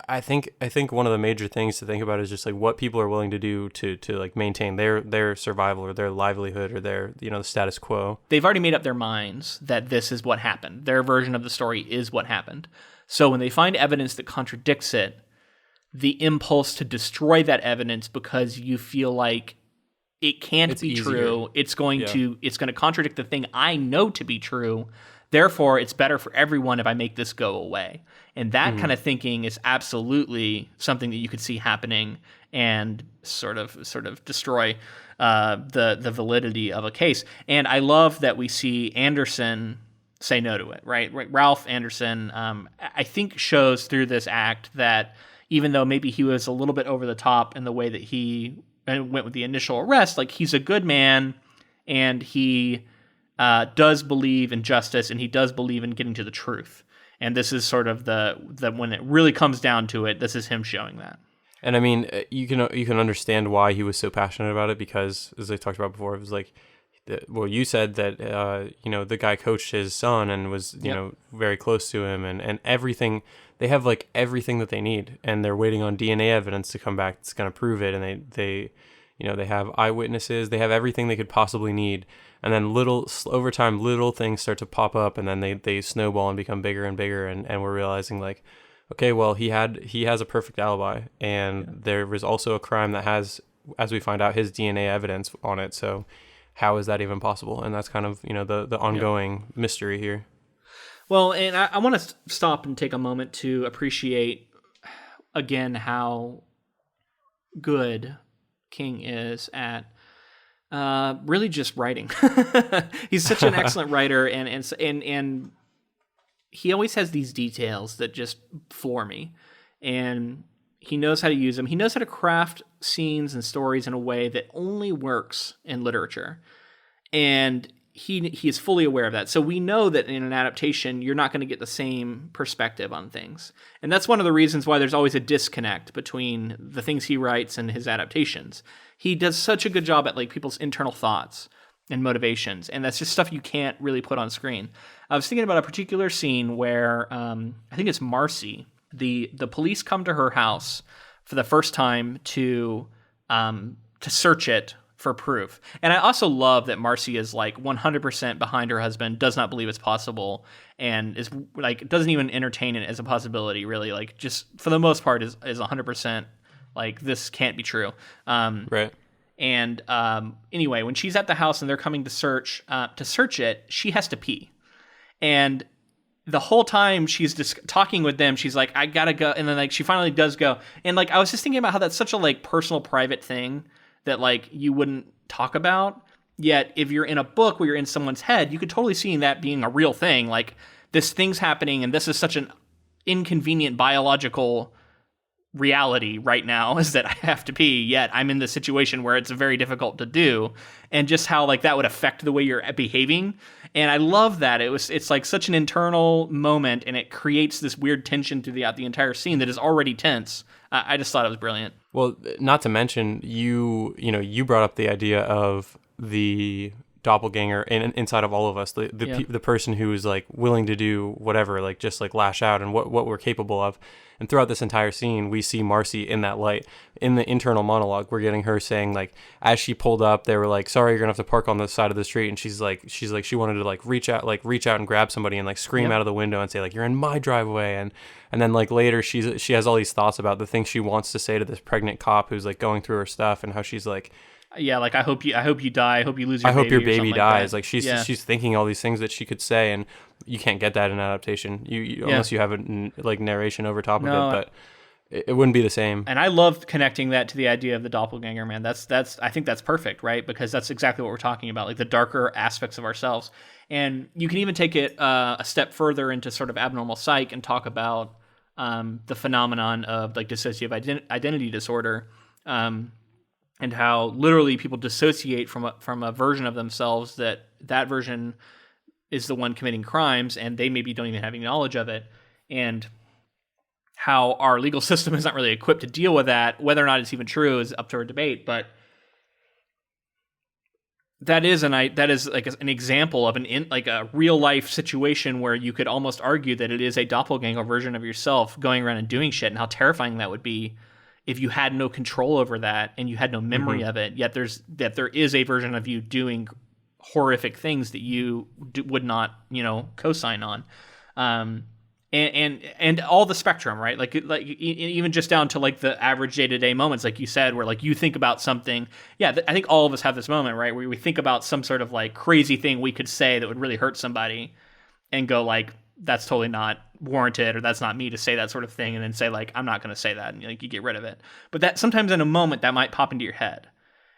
I think one of the major things to think about is just like what people are willing to do to like maintain their survival or their livelihood or their the status quo. They've already made up their minds that this is what happened. Their version of the story is what happened. So when they find evidence that contradicts it, the impulse to destroy that evidence because you feel like it can't be true, it's going to contradict the thing I know to be true. Therefore, it's better for everyone if I make this go away. And that kind of thinking is absolutely something that you could see happening and sort of destroy the validity of a case. And I love that we see Anderson say no to it, right? Ralph Anderson, I think shows through this act that even though maybe he was a little bit over the top in the way that he went with the initial arrest, like he's a good man and he does believe in justice and he does believe in getting to the truth. And this is sort of the when it really comes down to it, this is him showing that. And I mean, you can understand why he was so passionate about it because, as I talked about before, it was like, you said that the guy coached his son and was very close to him and everything. They have like everything that they need, and they're waiting on DNA evidence to come back that's going to prove it. And they have eyewitnesses, they have everything they could possibly need. And then over time, little things start to pop up, and then they snowball and become bigger and bigger. And we're realizing like, okay, well, he has a perfect alibi, and there was also a crime that has, as we find out, his DNA evidence on it. So how is that even possible? And that's kind of the ongoing mystery here. Well, and I want to stop and take a moment to appreciate again how good King is at really just writing. He's such an excellent writer, and he always has these details that just floor me, and he knows how to use them. He knows how to craft scenes and stories in a way that only works in literature, and he is fully aware of that. So we know that in an adaptation, you're not going to get the same perspective on things. And that's one of the reasons why there's always a disconnect between the things he writes and his adaptations. He does such a good job at like people's internal thoughts and motivations. And that's just stuff you can't really put on screen. I was thinking about a particular scene where I think it's Marcy. The police come to her house for the first time to search it for proof. And I also love that Marcy is like 100% behind her husband, does not believe it's possible, and is like doesn't even entertain it as a possibility, really. Like just for the most part is 100% like this can't be true. Right. And anyway, when she's at the house and they're coming to search it, she has to pee. And the whole time she's just talking with them, she's like, I gotta go. And then like she finally does go. And like I was just thinking about how that's such a like personal, private thing that like you wouldn't talk about. Yet if you're in a book where you're in someone's head, you could totally see that being a real thing. Like this thing's happening and this is such an inconvenient biological reality right now is that I have to pee, yet I'm in this situation where it's very difficult to do, and just how like that would affect the way you're behaving. And I love that it's like such an internal moment, and it creates this weird tension throughout the entire scene that is already tense. I just thought it was brilliant. Well, not to mention you brought up the idea of the doppelganger inside of all of us, the person who is like willing to do whatever, like just like lash out and what we're capable of. And throughout this entire scene, we see Marcy in that light. In the internal monologue, we're getting her saying, like, as she pulled up, they were like, sorry, you're gonna have to park on the side of the street. And she's like she wanted to like reach out and grab somebody and like scream out of the window and say like, you're in my driveway. And then like later she has all these thoughts about the things she wants to say to this pregnant cop who's like going through her stuff, and how she's like, yeah, like I hope you die. I hope you lose your I baby. hope your baby dies. Like like she's thinking all these things that she could say, and you can't get that in adaptation. You unless you have a like narration over top of it, but it wouldn't be the same. And I love connecting that to the idea of the doppelganger, man. That's I think that's perfect, right? Because that's exactly what we're talking about, like the darker aspects of ourselves. And you can even take it a step further into sort of abnormal psych and talk about the phenomenon of like dissociative identity disorder. And how literally people dissociate from a version of themselves that version is the one committing crimes, and they maybe don't even have any knowledge of it. And how our legal system is not really equipped to deal with that. Whether or not it's even true is up to our debate, but that is like an example of like a real life situation where you could almost argue that it is a doppelganger version of yourself going around and doing shit, and how terrifying that would be if you had no control over that and you had no memory of it, yet there is a version of you doing horrific things that you would not, co-sign on. And all the spectrum, right? Like even just down to like the average day-to-day moments, like you said, where like you think about something. Yeah, I think all of us have this moment, right? Where we think about some sort of like crazy thing we could say that would really hurt somebody and go like, that's totally not warranted, or that's not me to say that sort of thing, and then say like, I'm not going to say that, and like you get rid of it. But that sometimes in a moment that might pop into your head,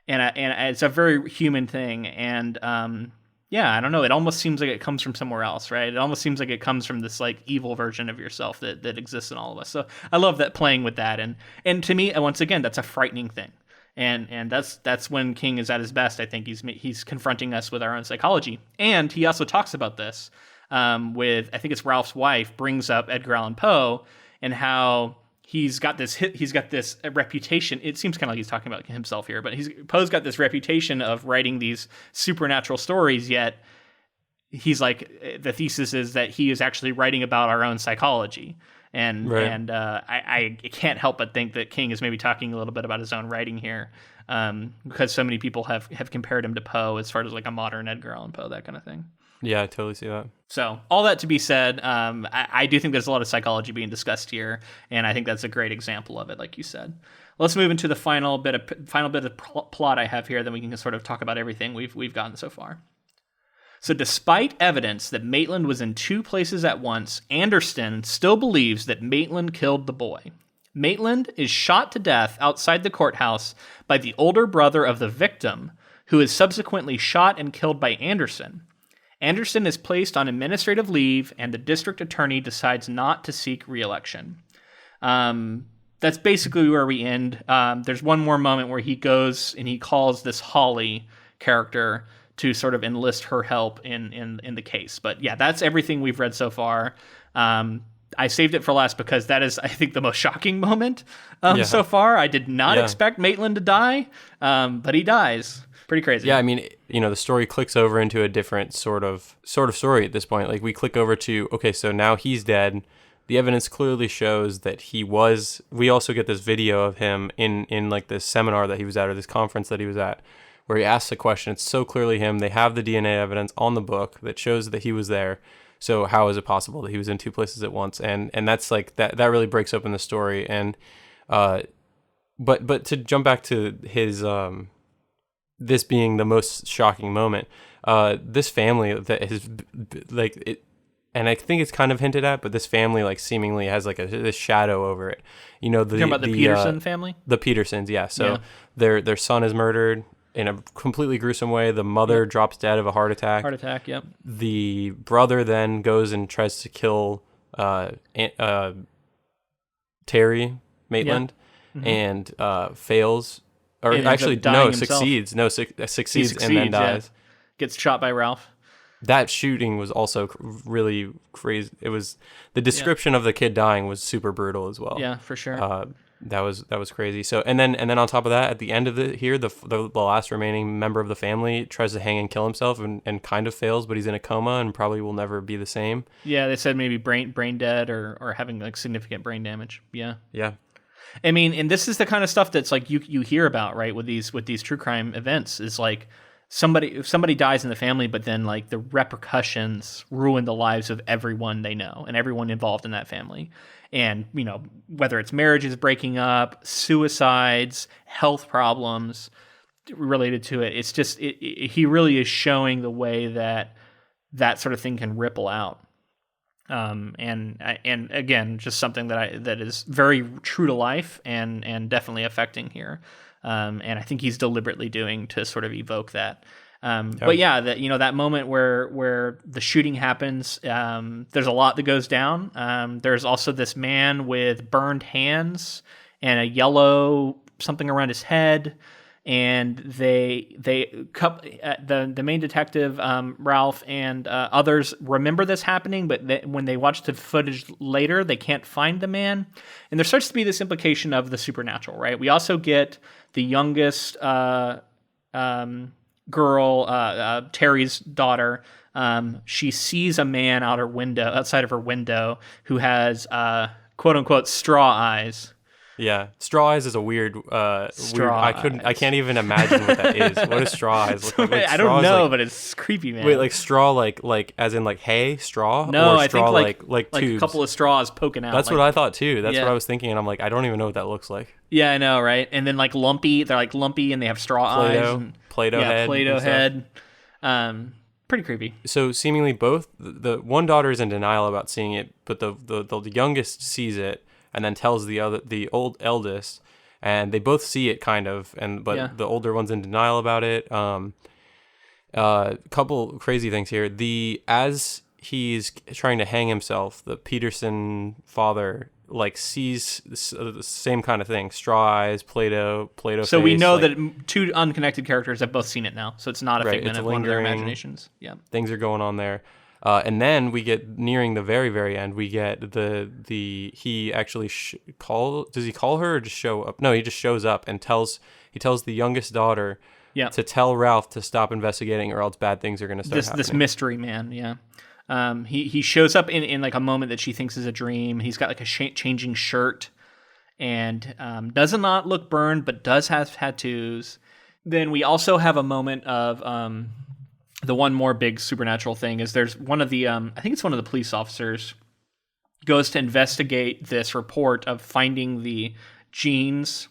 and it's a very human thing. And I don't know, it almost seems like it comes from somewhere else, right? It almost seems like it comes from this like evil version of yourself that exists in all of us. So I love that, playing with that, and to me, once again, that's a frightening thing. And that's when King is at his best. I think he's confronting us with our own psychology, and he also talks about this. With, I think it's Ralph's wife, brings up Edgar Allan Poe and how he's got this reputation. It seems kind of like he's talking about himself here, but Poe's got this reputation of writing these supernatural stories, yet he's like, the thesis is that he is actually writing about our own psychology. And I can't help but think that King is maybe talking a little bit about his own writing here, because so many people have compared him to Poe as far as like a modern Edgar Allan Poe, that kind of thing. Yeah, I totally see that. So all that to be said, I do think there's a lot of psychology being discussed here, and I think that's a great example of it, like you said. Let's move into the final bit of plot I have here, then we can sort of talk about everything we've gotten so far. So despite evidence that Maitland was in two places at once, Anderson still believes that Maitland killed the boy. Maitland is shot to death outside the courthouse by the older brother of the victim, who is subsequently shot and killed by Anderson. Anderson is placed on administrative leave, and the district attorney decides not to seek re-election. That's basically where we end. There's one more moment where he goes and he calls this Holly character to sort of enlist her help in the case. But yeah, that's everything we've read so far. I saved it for last because that is, I think, the most shocking moment so far. I did not expect Maitland to die, but he dies. Pretty crazy. Yeah, I mean, the story clicks over into a different sort of story at this point. Like, we click over to, okay, so now he's dead. The evidence clearly shows that he was. We also get this video of him in like this seminar that he was at, or this conference that he was at, where he asks a question. It's so clearly him. They have the DNA evidence on the book that shows that he was there. So how is it possible that he was in two places at once? And that's like that really breaks open the story. And but to jump back to his this being the most shocking moment, this family that is like it, and I think it's kind of hinted at, but this family like seemingly has like this shadow over it. You're talking about the Peterson family? The Petersons, yeah. So their son is murdered in a completely gruesome way. The mother drops dead of a heart attack. Yep. The brother then goes and tries to kill Terry Maitland and fails. Or actually, no, succeeds. No, succeeds and then dies. Yeah. Gets shot by Ralph. That shooting was also really crazy. It was, the description of the kid dying was super brutal as well. Yeah, for sure. That was crazy. So and then on top of that, at the end of the last remaining member of the family tries to hang and kill himself and kind of fails, but he's in a coma and probably will never be the same. Yeah, they said maybe brain dead or having like significant brain damage. Yeah. Yeah. I mean, and this is the kind of stuff that's like you hear about, right, with these true crime events, is like if somebody dies in the family, but then like the repercussions ruin the lives of everyone they know and everyone involved in that family. And, you know, whether it's marriages breaking up, suicides, health problems related to it, it's just he really is showing the way that sort of thing can ripple out. And again, just something that is very true to life and definitely affecting here. And I think he's deliberately doing to sort of evoke that. But yeah, that moment where the shooting happens, there's a lot that goes down. There's also this man with burned hands and a yellow something around his head. And the main detective, Ralph, and others remember this happening, but when they watch the footage later, they can't find the man. And there starts to be this implication of the supernatural, right? We also get the youngest girl, Terry's daughter. She sees a man outside of her window who has quote unquote straw eyes. Yeah, straw eyes is a weird. I can't even imagine what that is. What does straw eyes look like? I don't know, but it's creepy, man. Wait, like straw, like as in like hay straw? No, or straw, I think like a couple of straws poking out. That's what I thought too. That's what I was thinking, and I'm like, I don't even know what that looks like. Yeah, I know, right? And then like lumpy, they're like lumpy, and they have straw eyes. Play-Doh head. Play-Doh head. Pretty creepy. So seemingly both the one daughter is in denial about seeing it, but the youngest sees it. And then tells the eldest, and they both see it kind of, but the older one's in denial about it. Couple crazy things here. As he's trying to hang himself, the Peterson father like sees the same kind of thing: straw eyes, Play-Doh. So face, we know that two unconnected characters have both seen it now. So it's not a figment of one of their imaginations. Yeah, things are going on there. And then we get nearing the very, very end. We get he actually does he call her or just show up? No, he just shows up and tells the youngest daughter to tell Ralph to stop investigating or else bad things are going to start happening. This mystery man, yeah. He shows up in like a moment that she thinks is a dream. He's got like a changing shirt and does not look burned, but does have tattoos. Then we also have a moment of the one more big supernatural thing is there's one of the, I think it's one of the police officers goes to investigate this report of finding the jeans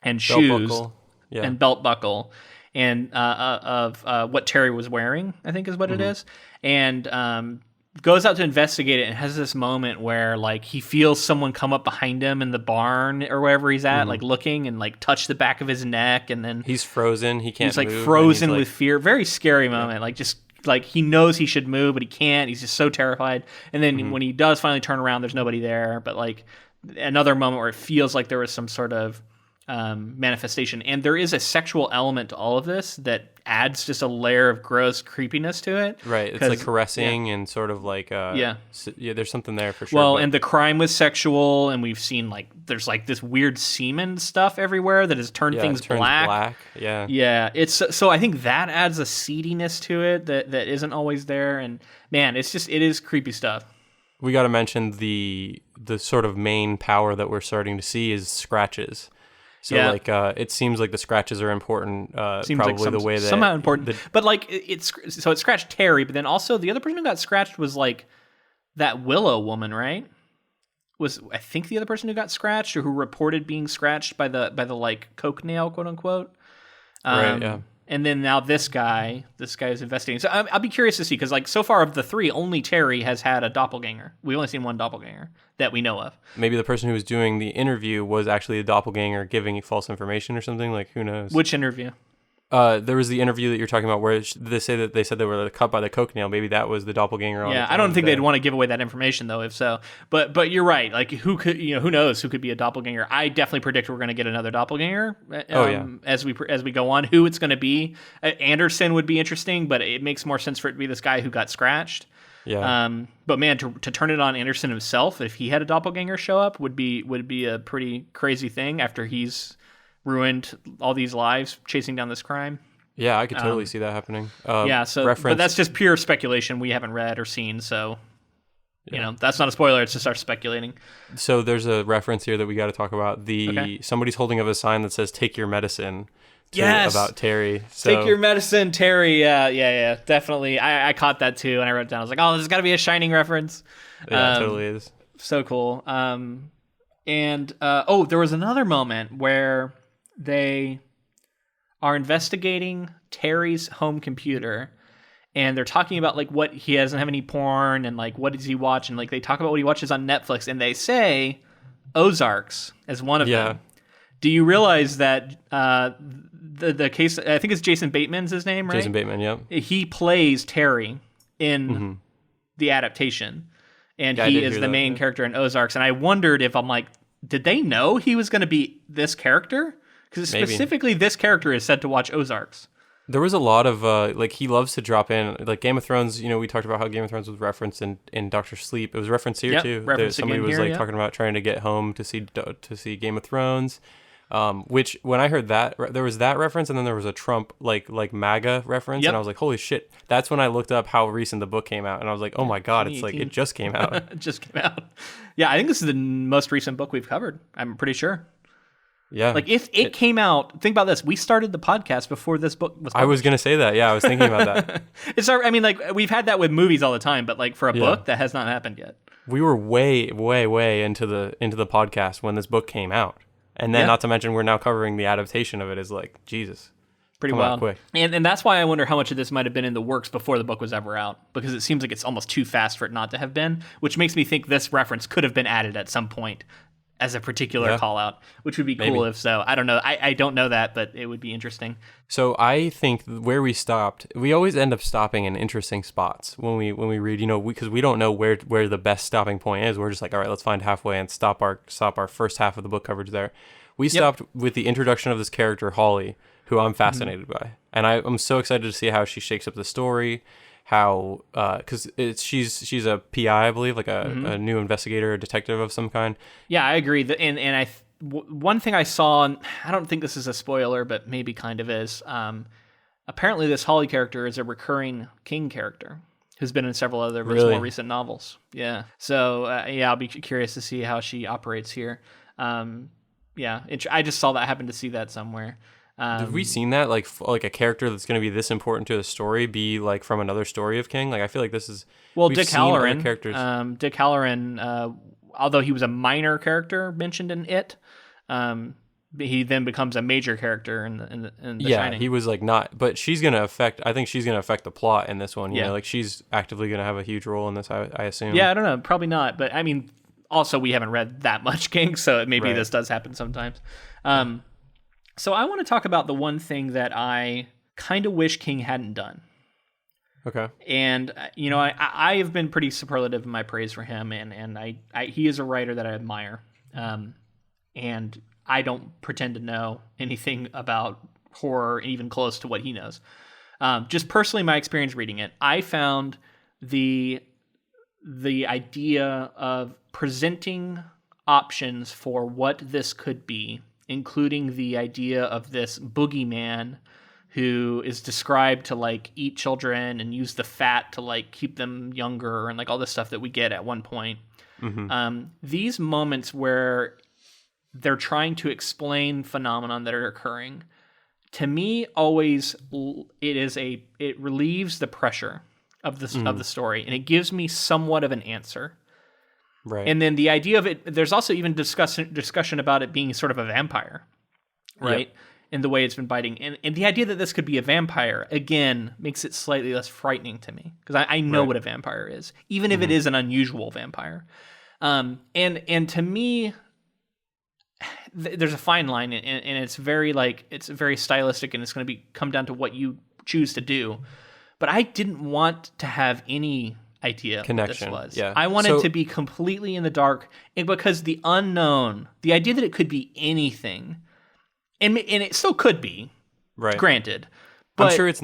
and shoes and belt buckle and of what Terry was wearing, I think is what it is. And goes out to investigate it and has this moment where like he feels someone come up behind him in the barn or wherever he's at, like looking and like touch the back of his neck, and then he's frozen. He can't. He's like move, frozen with fear. Very scary moment. Like just like he knows he should move, but he can't. He's just so terrified. And then when he does finally turn around, there's nobody there. But like another moment where it feels like there was some sort of manifestation, and there is a sexual element to all of this that adds just a layer of gross creepiness to it. Right, it's like caressing and sort of like there's something there for sure. Well, and the crime was sexual, and we've seen like there's like this weird semen stuff everywhere that has turned things black. Yeah. It's so I think that adds a seediness to it that isn't always there, and man, it is creepy stuff. We got to mention the sort of main power that we're starting to see is scratches. So it seems like the scratches are important. Seems probably like the way that somehow important. But like it scratched Terry, but then also the other person who got scratched was like that Willow woman, right? I think the other person who got scratched or who reported being scratched by the like coke nail, quote unquote. Right. Yeah. And then now this guy is investigating. So I'll be curious to see, because like so far of the three, only Terry has had a doppelganger. We've only seen one doppelganger that we know of. Maybe the person who was doing the interview was actually a doppelganger giving false information or something. Like, who knows? Which interview? There was the interview that you're talking about where they said they were cut by the coke nail. Maybe that was the doppelganger. Yeah, I don't think they'd want to give away that information though, if so. But you're right. Like, who knows who could be a doppelganger? I definitely predict we're going to get another doppelganger. As we go on, who it's going to be. Anderson would be interesting, but it makes more sense for it to be this guy who got scratched. But man, to turn it on Anderson himself, if he had a doppelganger show up, would be a pretty crazy thing after he's ruined all these lives chasing down this crime. Yeah, I could totally see that happening. But that's just pure speculation. We haven't read or seen, so that's not a spoiler. It's just our speculating. So there's a reference here that we got to talk about. Somebody's holding up a sign that says "Take your medicine." About Terry. So. Take your medicine, Terry. Yeah, definitely. I caught that too, and I wrote it down. I was like, oh, this has got to be a Shining reference. Yeah, it totally is. So cool. There was another moment where they are investigating Terry's home computer, and they're talking about like what he doesn't have any porn, and like what does he watch, and like they talk about what he watches on Netflix, and they say Ozarks as one of them. Do you realize that the case? I think it's Jason Bateman's his name, right? Jason Bateman, yep. He plays Terry in the adaptation, and he is the main character in Ozarks. And I wondered if did they know he was going to be this character? Because specifically, this character is said to watch Ozarks. There was a lot of he loves to drop in like Game of Thrones. We talked about how Game of Thrones was referenced in Doctor Sleep. It was referenced here too. Somebody was talking about trying to get home to see Game of Thrones. Which when I heard that, there was that reference, and then there was a Trump like MAGA reference, and I was like, holy shit! That's when I looked up how recent the book came out, and I was like, oh my god, it's like it just came out. It just came out. Yeah, I think this is the most recent book we've covered. I'm pretty sure. Yeah. Like if it came out, think about this. We started the podcast before this book was published. I was going to say that. Yeah, I was thinking about that. We've had that with movies all the time, but like for a book, that has not happened yet. We were way, way, way into the podcast when this book came out. And then not to mention we're now covering the adaptation of it is like, Jesus. Pretty wild. Quick. And that's why I wonder how much of this might have been in the works before the book was ever out, because it seems like it's almost too fast for it not to have been, which makes me think this reference could have been added at some point as a particular call out, which would be cool if so. I don't know. I don't know that, but it would be interesting. So I think where we stopped, we always end up stopping in interesting spots when we read, because we don't know where the best stopping point is. We're just like, all right, let's find halfway and stop our first half of the book coverage there. We stopped with the introduction of this character, Holly, who I'm fascinated by. And I'm so excited to see how she shakes up the story, how, because she's a PI, I believe, like a new investigator, a detective of some kind. Yeah, I agree. One thing I saw, and I don't think this is a spoiler, but maybe kind of is, apparently this Holly character is a recurring King character who's been in several other of his more recent novels. Yeah. So, I'll be curious to see how she operates here. I just saw that, happened to see that somewhere. Have we seen that like a character that's going to be this important to the story be like from another story of King? Like I feel like this is Dick Halloran. Dick Halloran, although he was a minor character mentioned in it, he then becomes a major character in the Shining. He was like not, but she's going to affect. I think she's going to affect the plot in this one. You know, like she's actively going to have a huge role in this. I assume. Yeah, I don't know, probably not, but I mean, also we haven't read that much King, so maybe this does happen sometimes. So I want to talk about the one thing that I kind of wish King hadn't done. Okay. And, I have been pretty superlative in my praise for him, and he is a writer that I admire. And I don't pretend to know anything about horror even close to what he knows. Just personally, my experience reading it, I found the idea of presenting options for what this could be, including the idea of this boogeyman who is described to like eat children and use the fat to like keep them younger and like all this stuff that we get at one point. These moments where they're trying to explain phenomenon that are occurring, to me, always it relieves the pressure of the story, and it gives me somewhat of an answer. Right. And then the idea of it, there's also even discussion about it being sort of a vampire, right? Yep. In the way it's been biting. And the idea that this could be a vampire, again, makes it slightly less frightening to me, because I know what a vampire is, even if it is an unusual vampire. And to me, there's a fine line, and it's very stylistic, and it's going to come down to what you choose to do. But I didn't want to have any idea connection. What this was. Yeah. I wanted to be completely in the dark, and because the unknown, the idea that it could be anything, and it still could be, granted. But I'm sure it's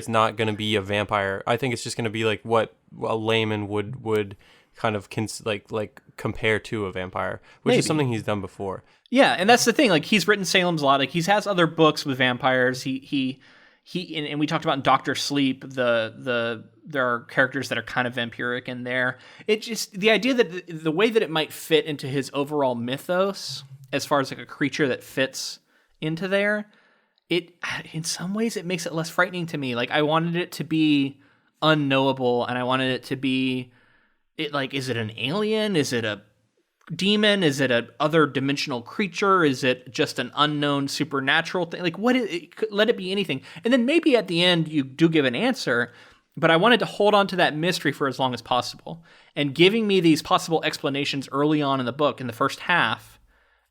not going to be a vampire. I think it's just going to be like what a layman would kind of like compare to a vampire, which Maybe. is something he's done before. Yeah, and that's the thing. Like, he's written Salem's Lot. Like, he has other books with vampires. He and we talked about in Doctor Sleep. There are characters that are kind of vampiric in there. It just, the idea that the way that it might fit into his overall mythos, as far as like a creature that fits into there, it in some ways it makes it less frightening to me. Like, I wanted it to be unknowable, and I wanted it to be, is it an alien? Is it a demon? Is it a other dimensional creature? Is it just an unknown supernatural thing? Like, let it be anything. And then maybe at the end you do give an answer, but I wanted to hold on to that mystery for as long as possible. And giving me these possible explanations early on in the book, in the first half,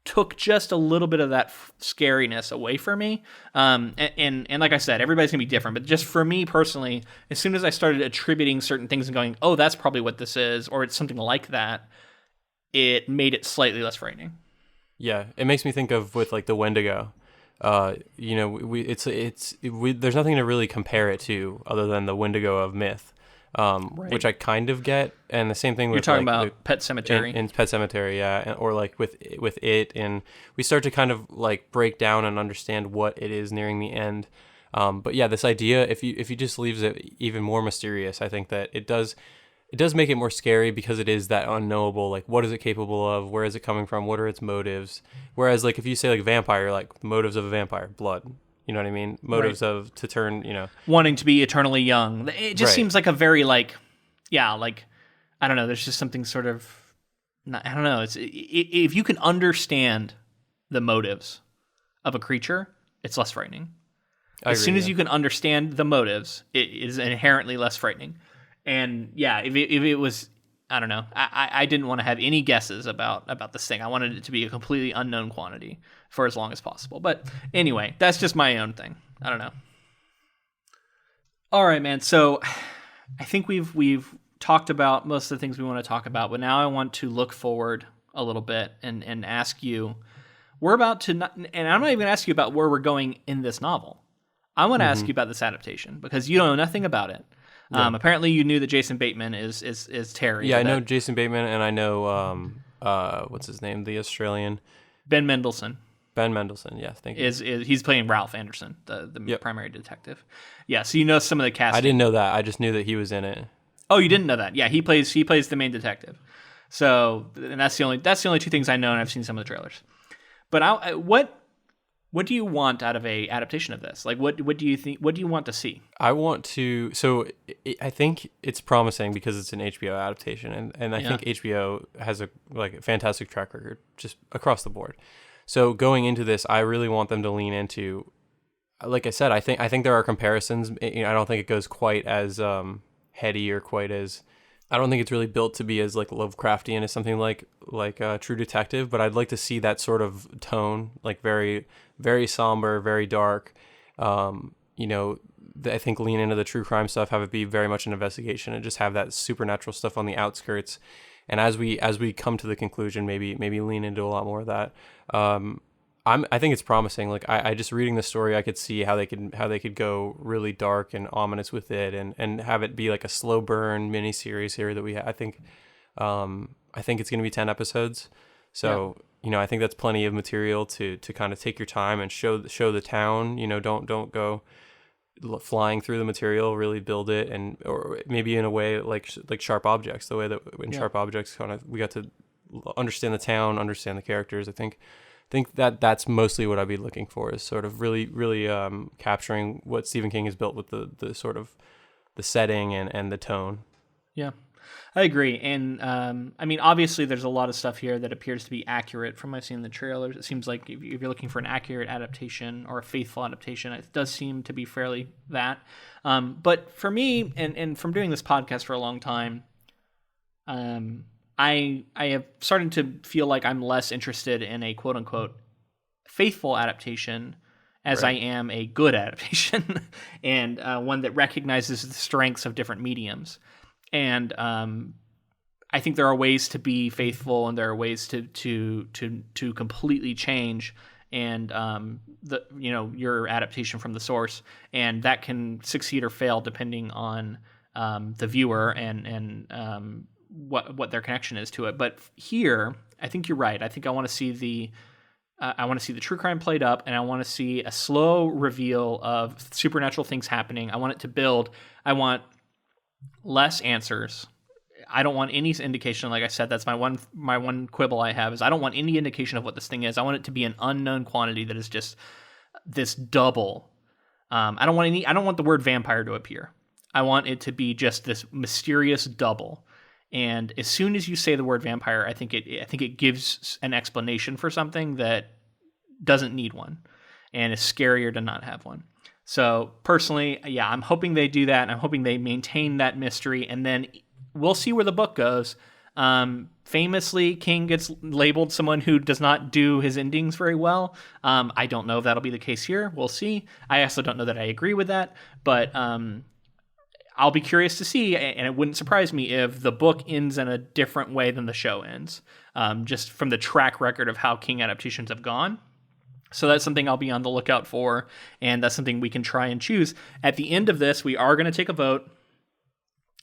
took just a little bit of that scariness away from me. And like I said, everybody's gonna be different, but just for me personally, as soon as I started attributing certain things and going, oh, that's probably what this is, or it's something like that, it made it slightly less frightening. Yeah, it makes me think of with like the Wendigo. There's nothing to really compare it to other than the Wendigo of myth, Right. which I kind of get. And the same thing with You're talking like, about Pet Sematary. in Pet Sematary, yeah, or like with it, and we start to kind of like break down and understand what it is nearing the end. But yeah, this idea, if you just leaves it even more mysterious, I think that it does make it more scary because it is that unknowable. Like, what is it capable of? Where is it coming from? What are its motives? Whereas, like, if you say like vampire, like motives of a vampire, blood. You know what I mean? Motives of to turn, Wanting to be eternally young. It just seems like a very I don't know. There's just something sort of, I don't know. If you can understand the motives of a creature, it's less frightening. As soon as you can understand the motives, it is inherently less frightening. And yeah, if it was, I don't know, I didn't want to have any guesses about this thing. I wanted it to be a completely unknown quantity for as long as possible. But anyway, that's just my own thing. I don't know. All right, man. So I think we've talked about most of the things we want to talk about, but now I want to look forward a little bit and ask you, we're about to, and I'm not even going to ask you about where we're going in this novel. I want to ask you about this adaptation because you know nothing about it. Yeah. Apparently, you knew that Jason Bateman is Terry. Yeah, I know Jason Bateman, and I know what's his name, the Australian Ben Mendelson. Ben Mendelson, yes, thank you. He's playing Ralph Anderson, the primary detective. Yeah, so you know some of the casting. I didn't know that. I just knew that he was in it. Oh, you didn't know that? Yeah, he plays the main detective. So, and that's the only two things I know, and I've seen some of the trailers. But what do you want out of a adaptation of this? Like, what do you think? What do you want to see? I want to. So I think it's promising because it's an HBO adaptation, and I think HBO has a fantastic track record just across the board. So going into this, I really want them to lean into. Like I said, I think there are comparisons. I don't think it goes quite as heady or quite as. I don't think it's really built to be as like Lovecraftian as something like True Detective, but I'd like to see that sort of tone, like very, very somber, very dark. I think lean into the true crime stuff, have it be very much an investigation, and just have that supernatural stuff on the outskirts. And as we come to the conclusion, maybe lean into a lot more of that. I think it's promising. Like I just reading the story, I could see how they could go really dark and ominous with it, and have it be like a slow burn miniseries here that we I think it's going to be 10 episodes. So, I think that's plenty of material to kind of take your time and show the town, don't go flying through the material, really build it, or maybe in a way like Sharp Objects, the way that in Sharp Objects kind of we got to understand the town, understand the characters. I think that's mostly what I'd be looking for, is sort of really, really capturing what Stephen King has built with the sort of the setting and the tone. Yeah, I agree. And I mean, obviously there's a lot of stuff here that appears to be accurate from what I've seen in the trailers. It seems like if you're looking for an accurate adaptation or a faithful adaptation, it does seem to be fairly that. But for me, and from doing this podcast for a long time, I have started to feel like I'm less interested in a quote unquote faithful adaptation as I am a good adaptation and one that recognizes the strengths of different mediums. And I think there are ways to be faithful, and there are ways to completely change and your adaptation from the source, and that can succeed or fail depending on the viewer and what their connection is to it. But here, I think you're right. I think I want to see the true crime played up, and I want to see a slow reveal of supernatural things happening. I want it to build. I want less answers. I don't want any indication. Like I said, that's my one quibble I have is I don't want any indication of what this thing is. I want it to be an unknown quantity that is just this double. I don't want the word vampire to appear. I want it to be just this mysterious double. And as soon as you say the word vampire, I think it gives an explanation for something that doesn't need one, and is scarier to not have one. So personally, yeah, I'm hoping they do that, and I'm hoping they maintain that mystery, and then we'll see where the book goes. Famously, King gets labeled someone who does not do his endings very well. I don't know if that'll be the case here. We'll see. I also don't know that I agree with that, but I'll be curious to see, and it wouldn't surprise me if the book ends in a different way than the show ends, just from the track record of how King adaptations have gone. So that's something I'll be on the lookout for, and that's something we can try and choose. At the end of this, we are going to take a vote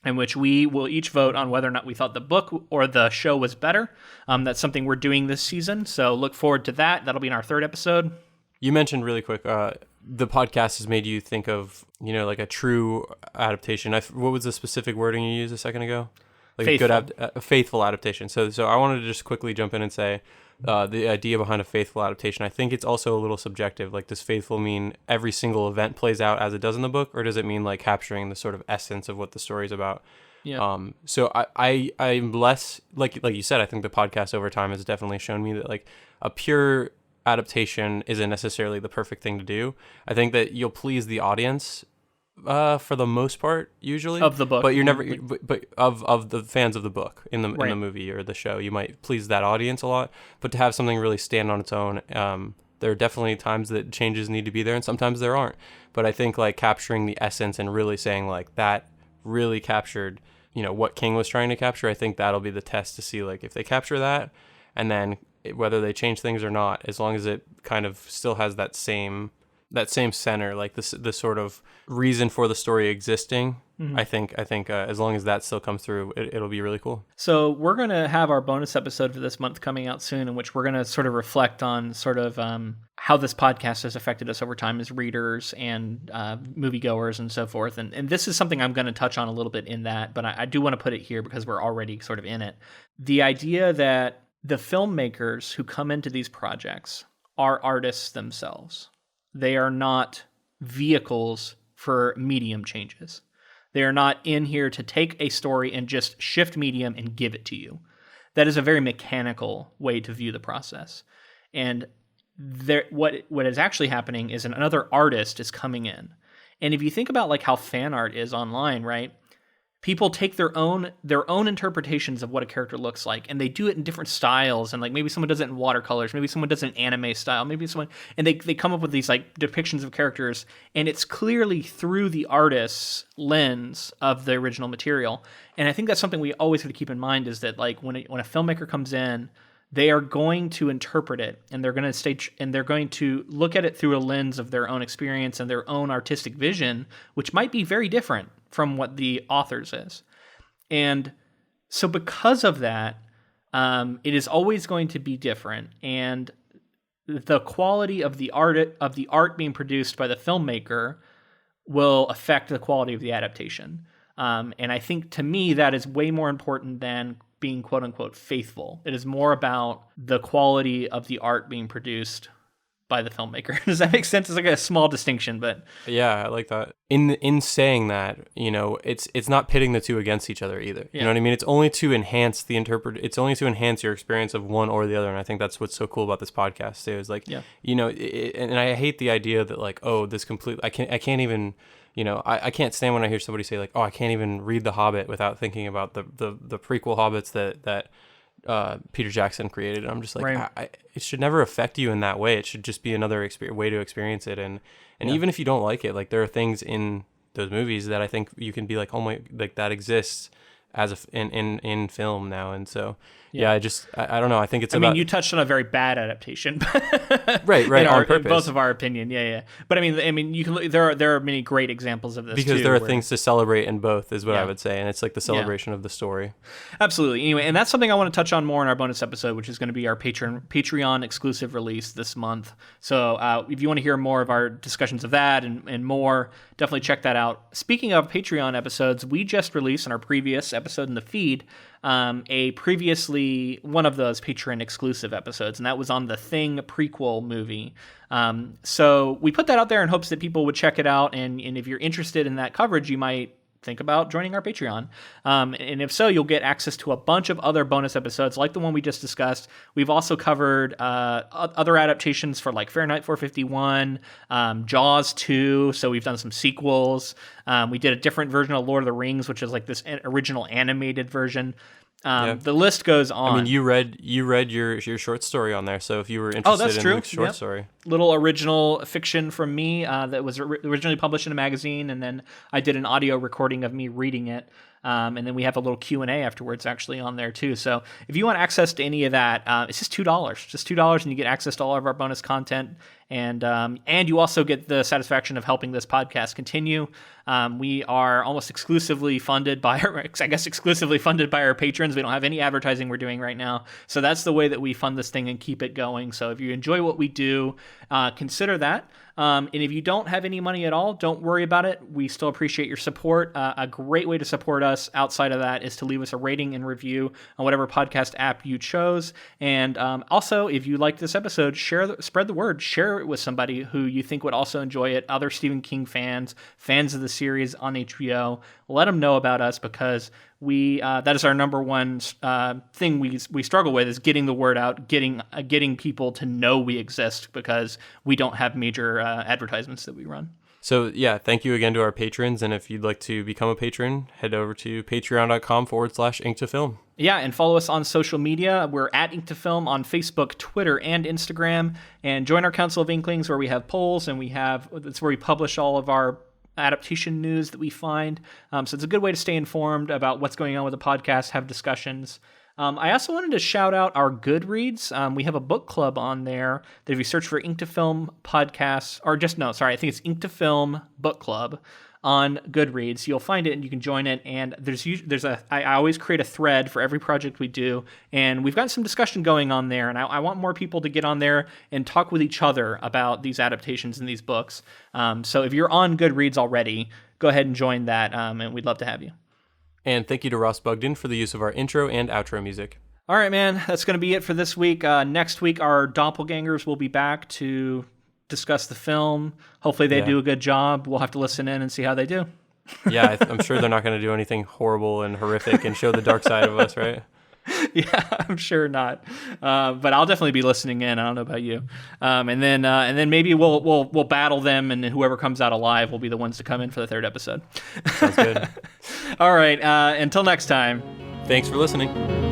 in which we will each vote on whether or not we thought the book or the show was better. That's something we're doing this season, so look forward to that. That'll be in our third episode. You mentioned really quick, the podcast has made you think of, like a true adaptation. What was the specific wording you used a second ago? Like faithful. A good, faithful adaptation. So I wanted to just quickly jump in and say, the idea behind a faithful adaptation, I think it's also a little subjective. Like, does faithful mean every single event plays out as it does in the book, or does it mean like capturing the sort of essence of what the story's about? Yeah. So I'm less like you said. I think the podcast over time has definitely shown me that like a pure adaptation isn't necessarily the perfect thing to do. I think that you'll please the audience for the most part, usually of the book, but you're never but of the fans of the book in the movie or the show, you might please that audience a lot, but to have something really stand on its own, there are definitely times that changes need to be there, and sometimes there aren't. But I think like capturing the essence and really saying like that really captured what King was trying to capture, I think that'll be the test to see like if they capture that, and then whether they change things or not, as long as it kind of still has that same center, like the sort of reason for the story existing. Mm-hmm. I think as long as that still comes through, it'll be really cool. So we're going to have our bonus episode for this month coming out soon, in which we're going to sort of reflect on sort of how this podcast has affected us over time as readers and moviegoers and so forth. And this is something I'm going to touch on a little bit in that, but I do want to put it here because we're already sort of in it. The idea that the filmmakers who come into these projects are artists themselves. They are not vehicles for medium changes. They are not in here to take a story and just shift medium and give it to you. That is a very mechanical way to view the process. And what is actually happening is another artist is coming in. And if you think about like how fan art is online, right? People take their own interpretations of what a character looks like, and they do it in different styles. And like maybe someone does it in watercolors, maybe someone does it in anime style, maybe someone, and they come up with these like depictions of characters, and it's clearly through the artist's lens of the original material. And I think that's something we always have to keep in mind, is that like when a filmmaker comes in, they are going to interpret it, and they're going to look at it through a lens of their own experience and their own artistic vision, which might be very different from what the author's is. And so because of that, it is always going to be different, and the quality of the art being produced by the filmmaker will affect the quality of the adaptation. And I think, to me, that is way more important than being quote unquote faithful. It is more about the quality of the art being produced by the filmmaker. Does that make sense? It's like a small distinction, but yeah, I like that. In saying that, it's not pitting the two against each other either. You know what I mean? It's only to enhance it's only to enhance your experience of one or the other. And I think that's what's so cool about this podcast too, is like, and I hate the idea that like, oh, this completely, I can't even, I can't stand when I hear somebody say like, oh, I can't even read The Hobbit without thinking about the prequel Hobbits that Peter Jackson created. And I'm just like, right. It should never affect you in that way. It should just be another way to experience it. And even if you don't like it, like there are things in those movies that I think you can be like, oh my, like that exists as in film now. And so yeah, I don't know. I think it's I mean, you touched on a very bad adaptation, right, on purpose. In both of our opinion, yeah. But I mean, you can look, there are many great examples of this because too, there are things to celebrate in both, is what I would say, and it's like the celebration of the story. Absolutely. Anyway, and that's something I want to touch on more in our bonus episode, which is going to be our Patreon exclusive release this month. So if you want to hear more of our discussions of that and more, definitely check that out. Speaking of Patreon episodes, we just released in our previous episode in the feed a previously one of those Patreon exclusive episodes, and that was on the Thing prequel movie. So we put that out there in hopes that people would check it out, and if you're interested in that coverage, you might think about joining our Patreon. And if so, you'll get access to a bunch of other bonus episodes like the one we just discussed. We've also covered other adaptations for like Fahrenheit 451, Jaws 2, so we've done some sequels. We did a different version of Lord of the Rings, which is like this original animated version. The list goes on. I mean, you read your short story on there, so if you were interested in Luke's short story. Little original fiction from me that was originally published in a magazine, and then I did an audio recording of me reading it. And then we have a little Q&A afterwards actually on there too. So if you want access to any of that, it's just $2, and you get access to all of our bonus content. And you also get the satisfaction of helping this podcast continue. We are almost exclusively funded by our patrons. We don't have any advertising we're doing right now. So that's the way that we fund this thing and keep it going. So if you enjoy what we do, consider that. And if you don't have any money at all, don't worry about it. We still appreciate your support. A great way to support us outside of that is to leave us a rating and review on whatever podcast app you chose. And also, if you like this episode, spread the word. Share it with somebody who you think would also enjoy it. Other Stephen King fans of the series on HBO. Let them know about us, because that is our number one thing we struggle with, is getting the word out, getting people to know we exist, because we don't have major advertisements that we run. So yeah, thank you again to our patrons, and if you'd like to become a patron, head over to patreon.com/Ink2Film. Yeah, and follow us on social media. We're at Ink2Film on Facebook, Twitter, and Instagram, and join our Council of Inklings, where we have polls, and that's where we publish all of our adaptation news that we find. So it's a good way to stay informed about what's going on with the podcast, have discussions. I also wanted to shout out our Goodreads. We have a book club on there that if you search for Ink2Film podcasts, I think it's Ink2Film Book Club on Goodreads. You'll find it and you can join it. And I always create a thread for every project we do. And we've got some discussion going on there. And I want more people to get on there and talk with each other about these adaptations and these books. So if you're on Goodreads already, go ahead and join that. And we'd love to have you. And thank you to Ross Bugden for the use of our intro and outro music. All right, man. That's going to be it for this week. Next week, our doppelgangers will be back to discuss the film. Hopefully they do a good job. We'll have to listen in and see how they do. Yeah, I'm sure they're not going to do anything horrible and horrific and show the dark side of us, right? Yeah, I'm sure not. But I'll definitely be listening in. I don't know about you. And then maybe we'll battle them, and whoever comes out alive will be the ones to come in for the third episode. Sounds good. All right. Until next time. Thanks for listening.